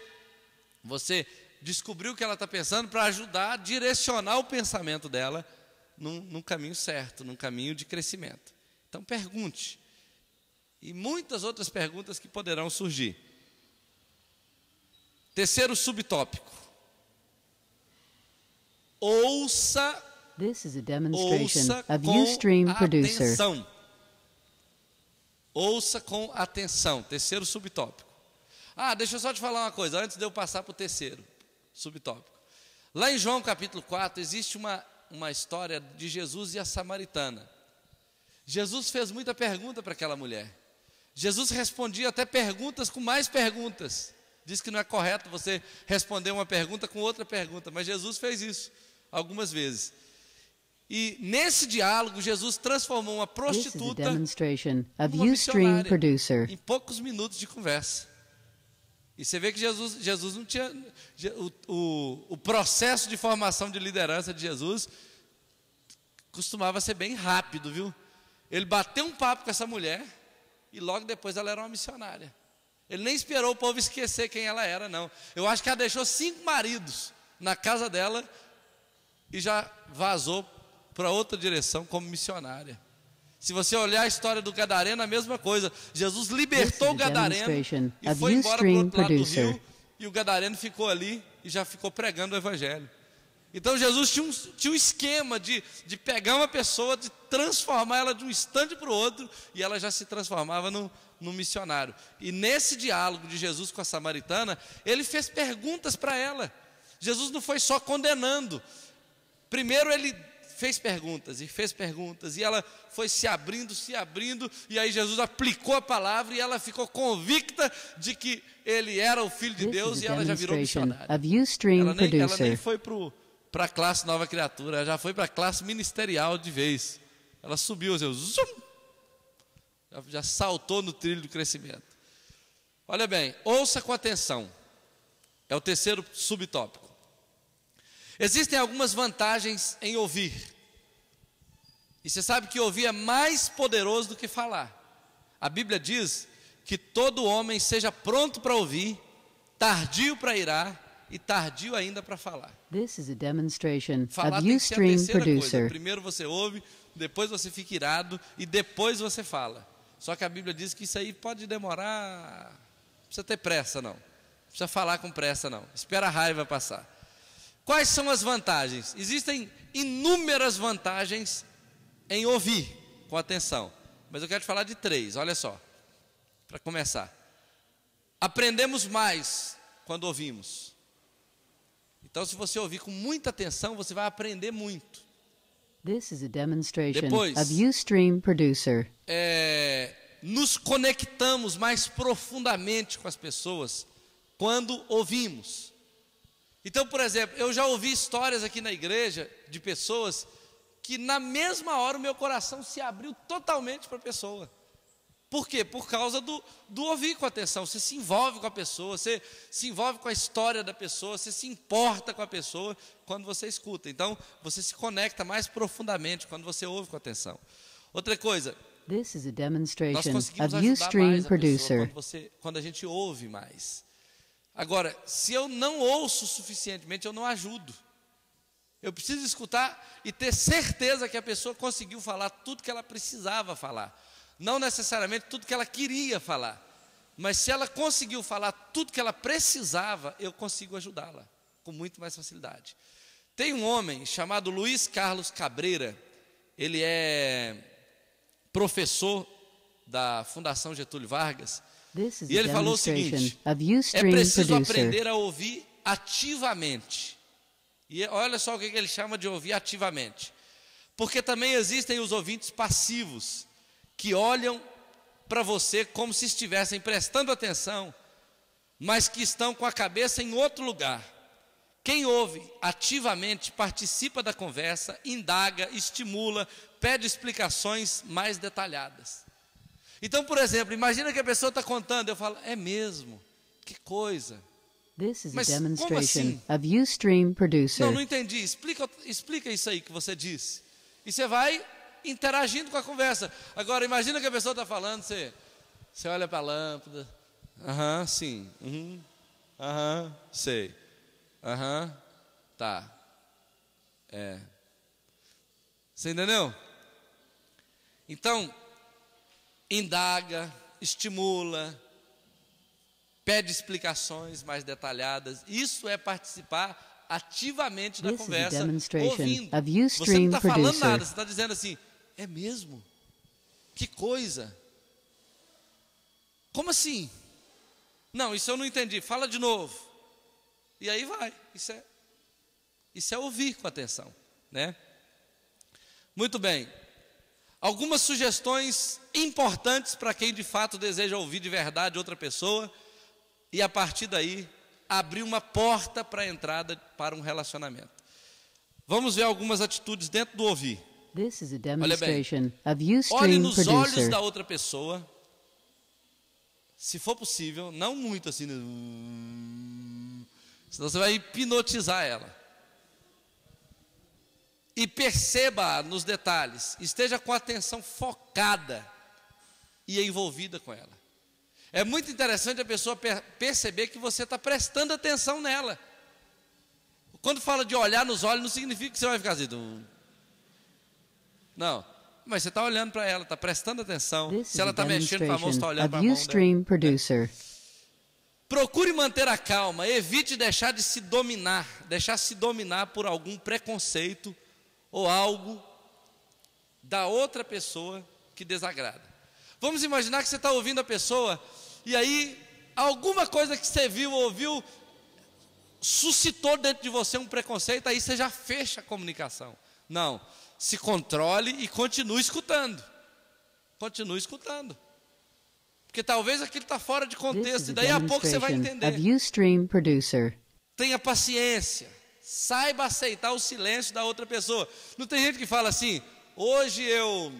descobrir o que ela está pensando para ajudar a direcionar o pensamento dela num caminho certo, num caminho de crescimento. Então pergunte. E muitas outras perguntas que poderão surgir. Terceiro subtópico. Ouça This is a demonstration of com Ustream Producer. atenção. Ouça com atenção. Terceiro subtópico. Deixa eu só te falar uma coisa, antes de eu passar para o terceiro subtópico. Lá em João capítulo 4, existe uma história de Jesus e a samaritana. Jesus fez muita pergunta para aquela mulher. Jesus respondia até perguntas com mais perguntas. Diz que não é correto você responder uma pergunta com outra pergunta, mas Jesus fez isso algumas vezes. E nesse diálogo, Jesus transformou uma prostituta numa missionária em poucos minutos de conversa. E você vê que Jesus não tinha... O processo de formação de liderança de Jesus costumava ser bem rápido, viu? Ele bateu um papo com essa mulher e logo depois ela era uma missionária. Ele nem esperou o povo esquecer quem ela era, não. Eu acho que ela deixou 5 maridos na casa dela e já vazou para outra direção como missionária. Se você olhar a história do Gadareno, a mesma coisa. Jesus libertou o Gadareno e foi embora para o outro lado do rio, e o Gadareno ficou ali e já ficou pregando o evangelho. Então Jesus tinha um esquema de pegar uma pessoa, de transformar ela de um instante para o outro, e ela já se transformava num missionário. E nesse diálogo de Jesus com a samaritana, ele fez perguntas para ela. Jesus não foi só condenando. Primeiro ele fez perguntas, e ela foi se abrindo, e aí Jesus aplicou a palavra, e ela ficou convicta de que ele era o Filho de Deus, e ela já virou missionária. Ela nem foi para a classe nova criatura, ela já foi para a classe ministerial de vez. Ela subiu, já saltou no trilho do crescimento. Olha bem, ouça com atenção. É o terceiro subtópico. Existem algumas vantagens em ouvir. E você sabe que ouvir é mais poderoso do que falar. A Bíblia diz que todo homem seja pronto para ouvir, tardio para irar e tardio ainda para falar. This is a demonstration Falar of tem que ser a Ustream terceira coisa. Producer. Primeiro você ouve, depois você fica irado e depois você fala. Só que a Bíblia diz que isso aí pode demorar, não precisa ter pressa não. Não precisa falar com pressa não. Espera a raiva passar. Quais são as vantagens? Existem inúmeras vantagens em ouvir com atenção. Mas eu quero te falar de 3, olha só. Para começar. Aprendemos mais quando ouvimos. Então, se você ouvir com muita atenção, você vai aprender muito. This is a demonstration Depois, of Ustream Producer. Nos conectamos mais profundamente com as pessoas quando ouvimos. Então, por exemplo, eu já ouvi histórias aqui na igreja de pessoas que na mesma hora o meu coração se abriu totalmente para a pessoa. Por quê? Por causa do ouvir com atenção. Você se envolve com a pessoa, você se envolve com a história da pessoa, você se importa com a pessoa quando você escuta. Então, você se conecta mais profundamente quando você ouve com atenção. Outra coisa, This is a nós demonstration conseguimos of ajudar Ustream mais a pessoa Producer. quando a gente ouve mais. Agora, se eu não ouço suficientemente, eu não ajudo. Eu preciso escutar e ter certeza que a pessoa conseguiu falar tudo que ela precisava falar. Não necessariamente tudo que ela queria falar. Mas se ela conseguiu falar tudo que ela precisava, eu consigo ajudá-la com muito mais facilidade. Tem um homem chamado Luiz Carlos Cabreira. Ele é professor da Fundação Getúlio Vargas. This is E a ele falou o demonstration seguinte: of é Ustream preciso Producer. aprender a ouvir ativamente. E olha só o que ele chama de ouvir ativamente. Porque também existem os ouvintes passivos, que olham para você como se estivessem prestando atenção, mas que estão com a cabeça em outro lugar. Quem ouve ativamente participa da conversa, indaga, estimula, pede explicações mais detalhadas. Então, por exemplo, imagina que a pessoa está contando, eu falo, é mesmo? Que coisa. This is a Mas como demonstration assim? of Ustream Producer. Não entendi. Explica isso aí que você disse. E você vai interagindo com a conversa. Agora, imagina que a pessoa está falando, você olha para a lâmpada. Aham, sim. Aham, sei. Aham, tá. Você entendeu? Então, indaga, estimula, pede explicações mais detalhadas. Isso é participar ativamente da This is a conversa, demonstration ouvindo. of Você não Ustream está falando Producer. nada, você está dizendo assim, é mesmo? Que coisa. Como assim? Não, isso eu não entendi, fala de novo. E aí vai, isso é ouvir com atenção, né? Muito bem. Algumas sugestões importantes para quem de fato deseja ouvir de verdade outra pessoa e a partir daí abrir uma porta para a entrada para um relacionamento. Vamos ver algumas atitudes dentro do ouvir. This is a Olha bem, demonstration of olhe Ustream nos olhos Producer. da outra pessoa, se for possível, não muito assim, senão você vai hipnotizar ela. E perceba nos detalhes, esteja com a atenção focada e envolvida com ela. É muito interessante a pessoa perceber que você está prestando atenção nela. Quando fala de olhar nos olhos, não significa que você vai ficar assim. Não, mas você está olhando para ela, está prestando atenção. This Se is ela a está mexendo com a mão, você está demonstration olhando of para a mão dela. Ustream Producer. Procure manter a calma, evite deixar se dominar por algum preconceito ou algo da outra pessoa que desagrada. Vamos imaginar que você está ouvindo a pessoa e aí alguma coisa que você viu ou ouviu suscitou dentro de você um preconceito, aí você já fecha a comunicação. Não, se controle e continue escutando. Continue escutando. Porque talvez aquilo está fora de This contexto is e a daí a pouco você vai demonstration entender. of Ustream Producer. Tenha paciência, saiba aceitar o silêncio da outra pessoa. Não tem gente que fala assim, hoje eu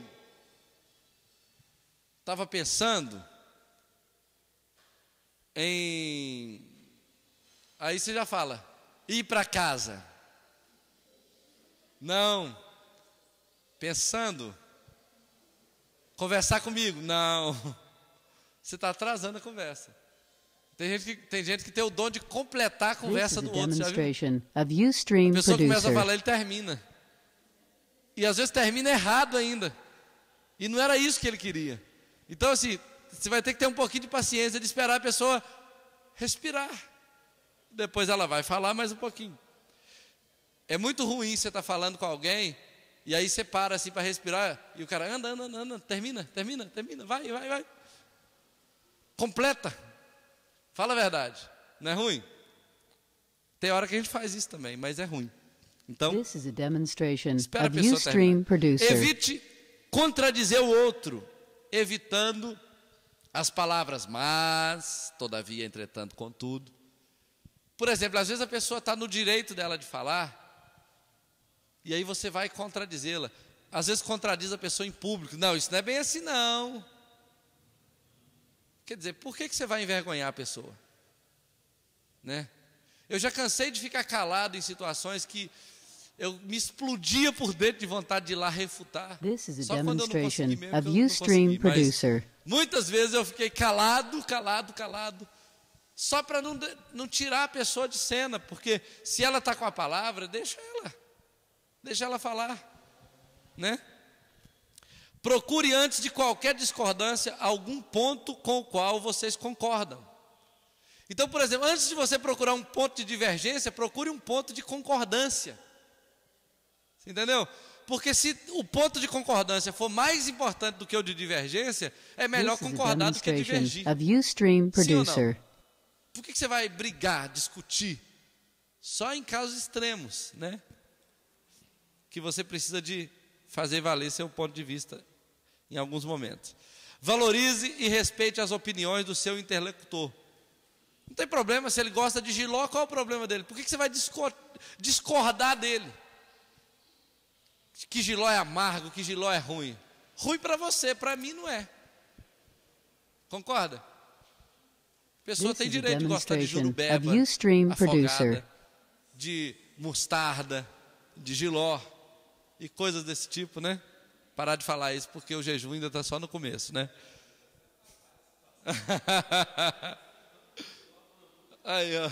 estava pensando em... Aí você já fala, ir para casa. Não. Pensando, conversar comigo. Não. Você está atrasando a conversa. Tem gente que tem o dom de completar a This is conversa a do outro, já viu? demonstration of A Ustream pessoa começa a Producer. falar, ele termina. E às vezes termina errado ainda. E não era isso que ele queria. Então assim, você vai ter que ter um pouquinho de paciência de esperar a pessoa respirar. Depois ela vai falar mais um pouquinho. É muito ruim você estar falando com alguém e aí você para assim para respirar e o cara anda, termina, vai. Completa. Fala a verdade. Não é ruim? Tem hora que a gente faz isso também, mas é ruim. Então, This is a demonstration espera a of pessoa Ustream terminar. Producer. Evite contradizer o outro, evitando as palavras mas, todavia, entretanto, contudo. Por exemplo, às vezes a pessoa está no direito dela de falar e aí você vai contradizê-la. Às vezes contradiz a pessoa em público. Não, isso não é bem assim não. Quer dizer, por que você vai envergonhar a pessoa? Né? Eu já cansei de ficar calado em situações que eu me explodia por dentro de vontade de ir lá refutar. This is a Só quando eu não demonstration consegui mesmo, of que eu não Ustream consegui. Mas Producer. muitas vezes eu fiquei calado, só para não tirar a pessoa de cena, porque se ela está com a palavra, deixa ela falar, né? Procure antes de qualquer discordância algum ponto com o qual vocês concordam. Então, por exemplo, antes de você procurar um ponto de divergência, procure um ponto de concordância. Entendeu? Porque se o ponto de concordância for mais importante do que o de divergência, é melhor This is a concordar do que divergir. demonstration of Ustream Sim ou não? Producer. Por que você vai brigar, discutir? Só em casos extremos, né? Que você precisa de fazer valer seu ponto de vista em alguns momentos. Valorize e respeite as opiniões do seu interlocutor. Não tem problema, se ele gosta de jiló, qual é o problema dele? Por que você vai discordar dele? Que jiló é amargo, que jiló é ruim. Ruim para você, para mim não é. Concorda? A pessoa This tem is a direito de gostar de demonstration jurubeba, of Ustream Producer. afogada, de mostarda, de jiló e coisas desse tipo, né? Parar de falar isso porque o jejum ainda está só no começo, né? Aí, ó.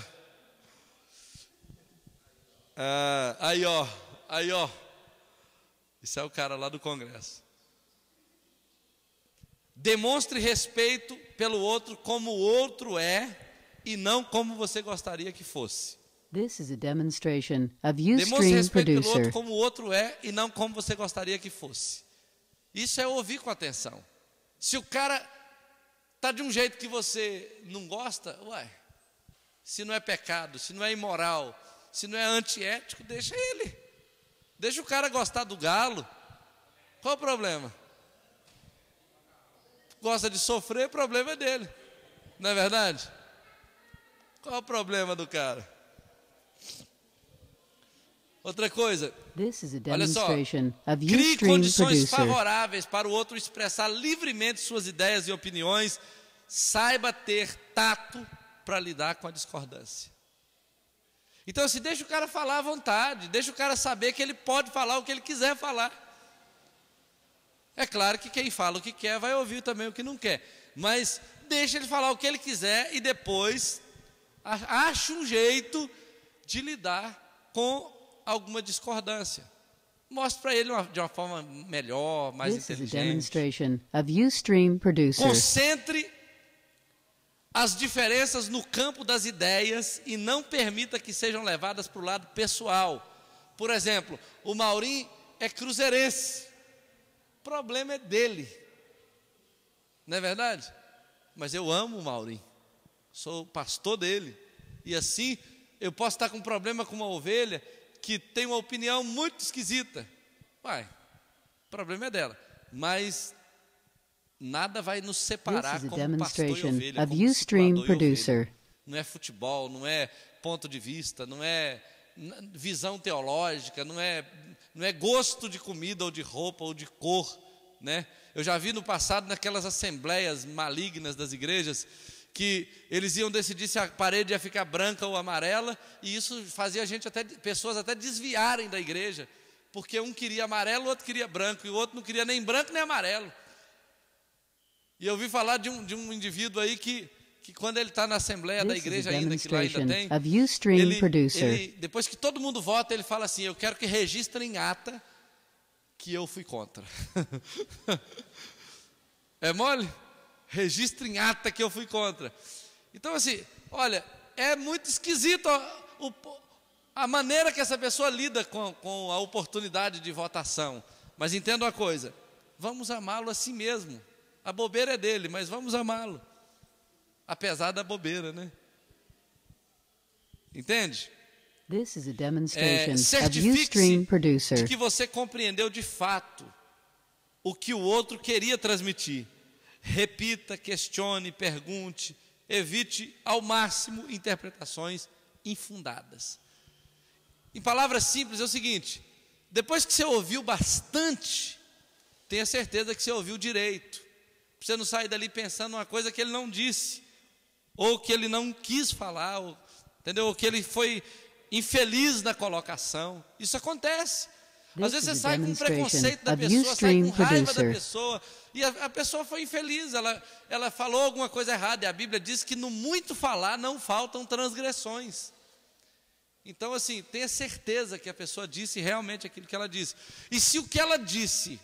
Aí, ó. Isso é o cara lá do Congresso. Demonstre respeito pelo outro como o outro é e não como você gostaria que fosse. This is a demonstration of Demonstre Ustream respeito pelo outro Producer. como o outro é e não como você gostaria que fosse. Isso é ouvir com atenção. Se o cara está de um jeito que você não gosta, se não é pecado, se não é imoral, se não é antiético, deixa ele. Deixa o cara gostar do galo. Qual o problema? Gosta de sofrer, o problema é dele. Não é verdade? Qual o problema do cara? Outra coisa, This is a olha só, demonstration of crie Ustream condições Producer. favoráveis para o outro expressar livremente suas ideias e opiniões. Saiba ter tato para lidar com a discordância. Então, assim, deixa o cara falar à vontade, deixa o cara saber que ele pode falar o que ele quiser falar. É claro que quem fala o que quer vai ouvir também o que não quer, mas deixa ele falar o que ele quiser e depois acha um jeito de lidar com alguma discordância. Mostre para ele de uma forma melhor, mais This is a inteligente. demonstration of Ustream Producer. Concentre as diferenças no campo das ideias e não permita que sejam levadas para o lado pessoal. Por exemplo, o Maurinho é cruzeirense. O problema é dele. Não é verdade? Mas eu amo o Maurinho. Sou o pastor dele. E assim, eu posso estar com um problema com uma ovelha que tem uma opinião muito esquisita. O problema é dela. Mas nada vai nos separar This is a como pastor e demonstration ovelha, of como Ustream discipulador e Producer. ovelha. Não é futebol, não é ponto de vista, não é visão teológica, não é gosto de comida ou de roupa ou de cor, né? Eu já vi no passado naquelas assembleias malignas das igrejas que eles iam decidir se a parede ia ficar branca ou amarela, e isso fazia pessoas até desviarem da igreja, porque um queria amarelo, o outro queria branco, e o outro não queria nem branco nem amarelo. E eu ouvi falar de um indivíduo aí que que quando ele está na assembleia da This is a igreja ainda, que lá ainda demonstration tem, of Ustream ele, Producer. depois que todo mundo vota, ele fala assim, eu quero que registre em ata que eu fui contra. É mole? Registre em ata que eu fui contra. Então assim, olha, é muito esquisito a maneira que essa pessoa lida com a oportunidade de votação. Mas entenda uma coisa, vamos amá-lo assim mesmo. A bobeira é dele, mas vamos amá-lo. Apesar da bobeira, né? Entende? This is a demonstration of Certifique-se Ustream de Producer. que você compreendeu de fato o que o outro queria transmitir. Repita, questione, pergunte, evite ao máximo interpretações infundadas. Em palavras simples é o seguinte, depois que você ouviu bastante, tenha certeza que você ouviu direito. Você não sair dali pensando uma coisa que ele não disse, ou que ele não quis falar, entendeu? Ou que ele foi infeliz na colocação. Isso acontece. Às vezes você sai com preconceito da pessoa, sai com raiva da pessoa, e a pessoa foi infeliz, ela falou alguma coisa errada, e a Bíblia diz que no muito falar não faltam transgressões. Então assim, tenha certeza que a pessoa disse realmente aquilo que ela disse. E se o que ela disse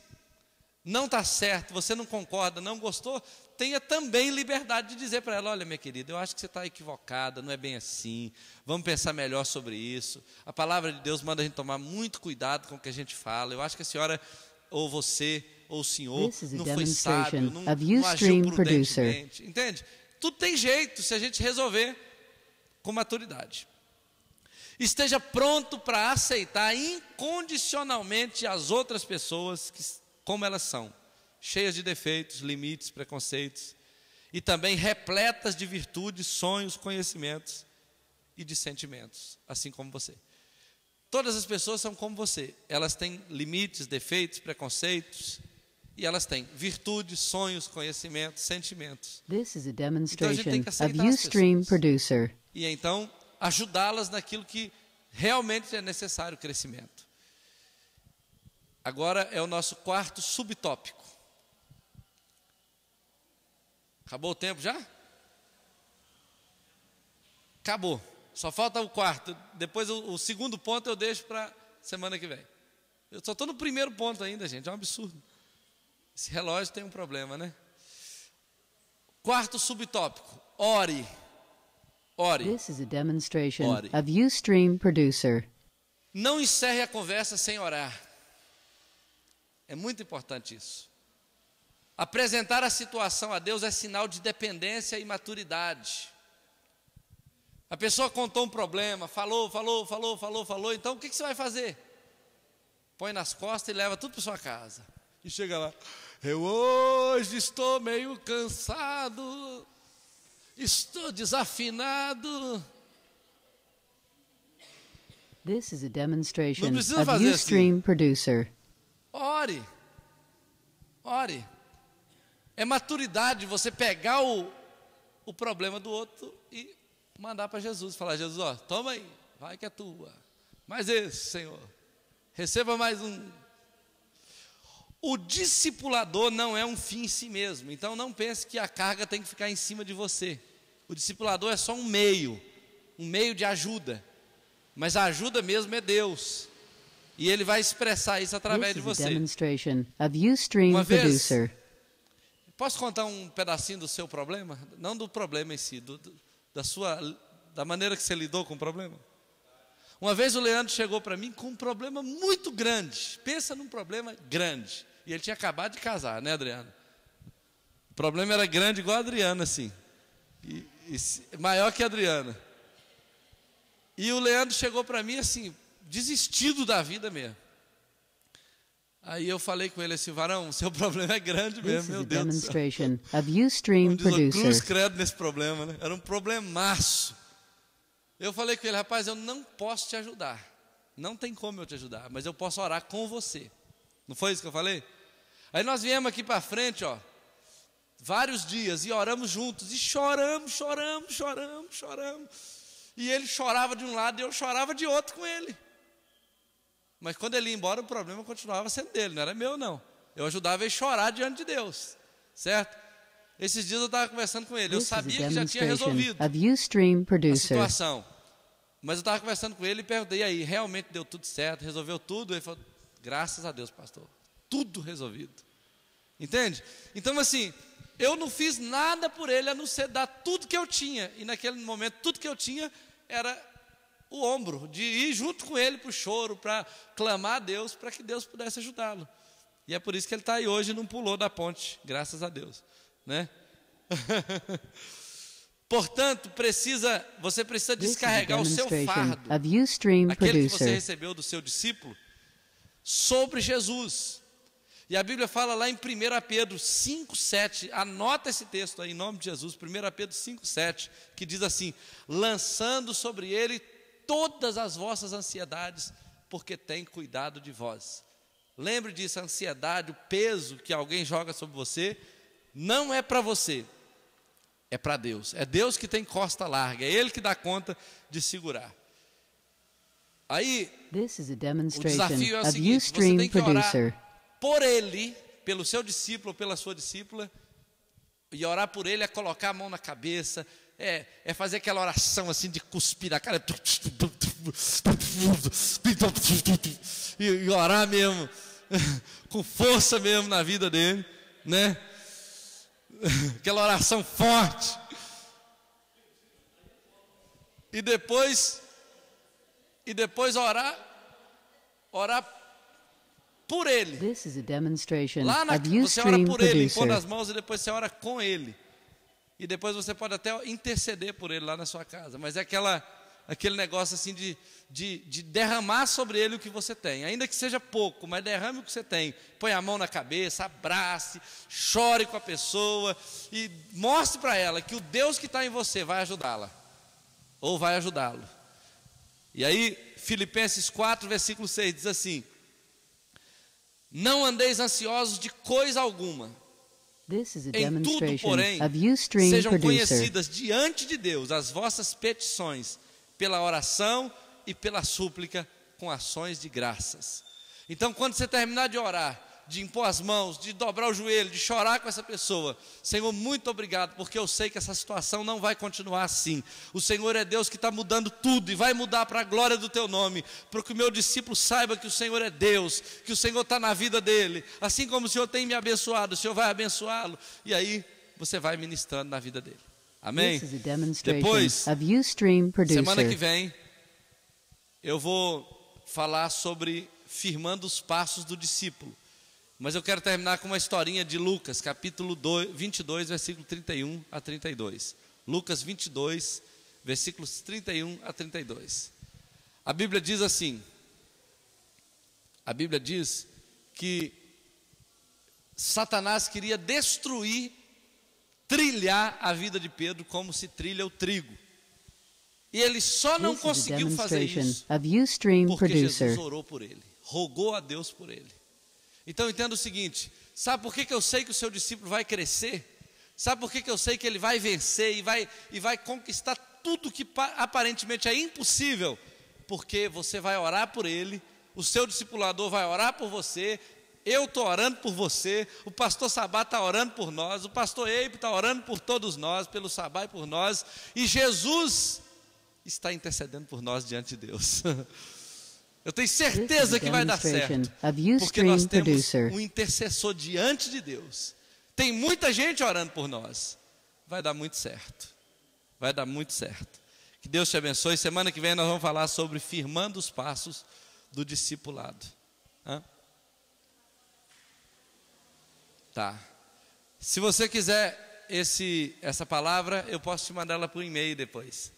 não está certo, você não concorda, não gostou, tenha também liberdade de dizer para ela, olha minha querida, eu acho que você está equivocada, não é bem assim, vamos pensar melhor sobre isso. A palavra de Deus manda a gente tomar muito cuidado com o que a gente fala. Eu acho que a senhora, ou você, ou o senhor, não foi sábio, não agiu prudentemente. Entende? Tudo tem jeito se a gente resolver com maturidade. Esteja pronto para aceitar incondicionalmente as outras pessoas como elas são, cheias de defeitos, limites, preconceitos, e também repletas de virtudes, sonhos, conhecimentos e de sentimentos, assim como você. Todas as pessoas são como você, elas têm limites, defeitos, preconceitos, e elas têm virtudes, sonhos, conhecimentos, sentimentos. This is a Então a gente tem demonstration que of aceitar as Ustream pessoas. Producer. E então ajudá-las naquilo que realmente é necessário crescimento. Agora é o nosso quarto subtópico. Acabou o tempo já? Acabou. Só falta o quarto. Depois o segundo ponto eu deixo para semana que vem. Eu só estou no primeiro ponto ainda, gente. É um absurdo. Esse relógio tem um problema, né? Quarto subtópico. Ore. Ore. This is a demonstration Ore. of Ustream Producer. Não encerre a conversa sem orar. É muito importante isso. Apresentar a situação a Deus é sinal de dependência e maturidade. A pessoa contou um problema, falou, então o que você vai fazer? Põe nas costas e leva tudo para sua casa. E chega lá, eu hoje estou meio cansado, estou desafinado. This is a demonstration Não precisa of fazer assim. Ustream Producer. Ore. Ore. É maturidade você pegar o problema do outro e mandar para Jesus. Falar, Jesus, ó, toma aí, vai que é tua. Mais esse, Senhor. Receba mais um. O discipulador não é um fim em si mesmo. Então não pense que a carga tem que ficar em cima de você. O discipulador é só um meio de ajuda. Mas a ajuda mesmo é Deus. E Ele vai expressar isso através This de is a você. demonstration of Ustream Uma vez, Producer. posso contar um pedacinho do seu problema? Não do problema em si, da maneira que você lidou com o problema. Uma vez o Leandro chegou para mim com um problema muito grande. Pensa num problema grande. E ele tinha acabado de casar, né, Adriano? O problema era grande igual a Adriana, assim. E maior que a Adriana. E o Leandro chegou para mim assim, desistido da vida mesmo. Aí eu falei com ele assim, varão, seu problema é grande This mesmo, is meu a Deus do céu. demonstration of Ustream Como diz o cruz Producer. credo nesse problema, né? Era um problemaço. Eu falei com ele, rapaz, eu não posso te ajudar. Não tem como eu te ajudar, mas eu posso orar com você. Não foi isso que eu falei? Aí nós viemos aqui para frente, ó, vários dias, e oramos juntos, e choramos. E ele chorava de um lado e eu chorava de outro com ele. Mas quando ele ia embora, o problema continuava sendo dele, não era meu não. Eu ajudava ele a chorar diante de Deus, certo? Esses dias eu estava conversando com ele. Eu This is a sabia que já tinha demonstration resolvido of Ustream a Producer. situação. Mas eu estava conversando com ele e perguntei, e aí, realmente deu tudo certo? Resolveu tudo? Ele falou, graças a Deus, pastor. Tudo resolvido. Entende? Então, assim, eu não fiz nada por ele, a não ser dar tudo que eu tinha. E naquele momento, tudo que eu tinha era o ombro, de ir junto com ele para o choro, para clamar a Deus, para que Deus pudesse ajudá-lo. E é por isso que ele está aí hoje e não pulou da ponte, graças a Deus, né? Portanto, você precisa This is a descarregar o seu demonstration fardo, of Ustream aquele que você Producer. recebeu do seu discípulo, sobre Jesus. E a Bíblia fala lá em 1 Pedro 5,7, anota esse texto aí em nome de Jesus, 1 Pedro 5,7, que diz assim: lançando sobre ele todas as vossas ansiedades, porque tem cuidado de vós. Lembre disso, a ansiedade, o peso que alguém joga sobre você, não é para você, é para Deus. É Deus que tem costa larga, é Ele que dá conta de segurar. Aí, This is a o demonstration desafio é o of seguinte: você Ustream tem que orar Producer. por ele, pelo seu discípulo ou pela sua discípula, e orar por ele é colocar a mão na cabeça, é fazer aquela oração assim de cuspir na cara, e orar mesmo, com força mesmo na vida dele, né? Aquela oração forte. E depois orar por ele. This is a demonstration Lá of você ora Ustream por ele, impondo Producer. as mãos, e depois você ora com ele. E depois você pode até interceder por ele lá na sua casa. Mas é aquele negócio assim de derramar sobre ele o que você tem. Ainda que seja pouco, mas derrame o que você tem. Põe a mão na cabeça, abrace, chore com a pessoa e mostre para ela que o Deus que está em você vai ajudá-la. Ou vai ajudá-lo. E aí, Filipenses 4, versículo 6 diz assim: não andeis ansiosos de coisa alguma. This is a Em tudo, demonstration porém, of Ustream sejam Producer. conhecidas diante de Deus as vossas petições, pela oração e pela súplica, com ações de graças. Então, quando você terminar de orar, de impor as mãos, de dobrar o joelho, de chorar com essa pessoa, Senhor, muito obrigado, porque eu sei que essa situação não vai continuar assim. O Senhor é Deus que está mudando tudo e vai mudar para a glória do teu nome, para que o meu discípulo saiba que o Senhor é Deus, que o Senhor está na vida dele, assim como o Senhor tem me abençoado, o Senhor vai abençoá-lo, e aí você vai ministrando na vida dele. Amém? This is a demonstration Depois, of Ustream semana que Producer. vem, eu vou falar sobre firmando os passos do discípulo. Mas eu quero terminar com uma historinha de Lucas, capítulo 22, versículo 31 a 32. Lucas 22, versículos 31 a 32. A Bíblia diz assim: a Bíblia diz que Satanás queria trilhar a vida de Pedro como se trilha o trigo. E ele só não This is a conseguiu fazer demonstration isso of Ustream porque Jesus Producer. orou por ele, rogou a Deus por ele. Então entenda o seguinte: sabe por que eu sei que o seu discípulo vai crescer? Sabe por que eu sei que ele vai vencer e vai conquistar tudo que aparentemente é impossível? Porque você vai orar por ele, o seu discipulador vai orar por você, eu estou orando por você, o pastor Sabá está orando por nós, o pastor Eipe está orando por todos nós, pelo Sabá e por nós, e Jesus está intercedendo por nós diante de Deus. Eu tenho certeza que vai dar certo, porque nós temos um intercessor diante de Deus. Tem muita gente orando por nós. Vai dar muito certo. Vai dar muito certo. Que Deus te abençoe. Semana que vem nós vamos falar sobre firmando os passos do discipulado. Tá. Se você quiser essa palavra, eu posso te mandar ela por e-mail depois.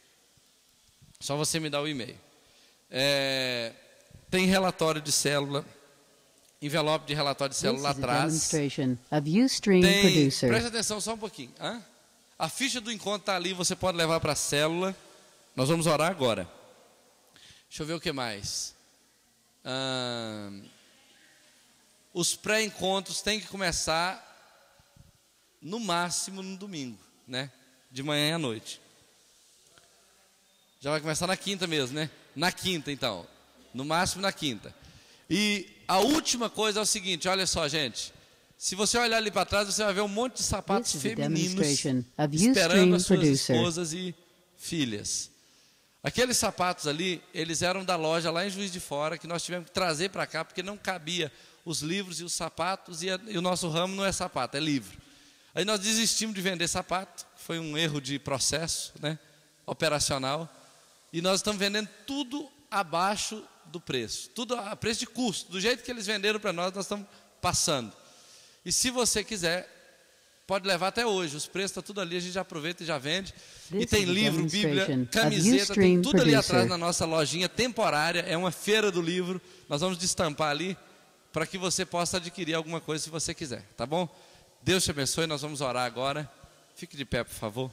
Só você me dá o e-mail. Tem relatório de célula, envelope de relatório de célula lá atrás. Preste atenção só um pouquinho. A ficha do encontro está ali, você pode levar para a célula. Nós vamos orar agora. Deixa eu ver o que mais. Os pré-encontros têm que começar no máximo no domingo, né? De manhã e à noite. Já vai começar na quinta mesmo, né? Na quinta, então. No máximo na quinta. E a última coisa é o seguinte: olha só, gente. Se você olhar ali para trás, você vai ver um monte de sapatos This is a femininos demonstration of esperando Ustream as suas Producer. esposas e filhas. Aqueles sapatos ali, eles eram da loja lá em Juiz de Fora, que nós tivemos que trazer para cá, porque não cabia os livros e os sapatos, e o nosso ramo não é sapato, é livro. Aí nós desistimos de vender sapato, foi um erro de processo, né, operacional, e nós estamos vendendo tudo abaixo do preço, tudo a preço de custo, do jeito que eles venderam para nós estamos passando. E se você quiser, pode levar até hoje, os preços estão tudo ali, a gente já aproveita e já vende. E tem livro, Bíblia, camiseta, tem tudo ali atrás na nossa lojinha temporária, é uma feira do livro, nós vamos destampar ali, para que você possa adquirir alguma coisa se você quiser, tá bom? Deus te abençoe, nós vamos orar agora. Fique de pé, por favor.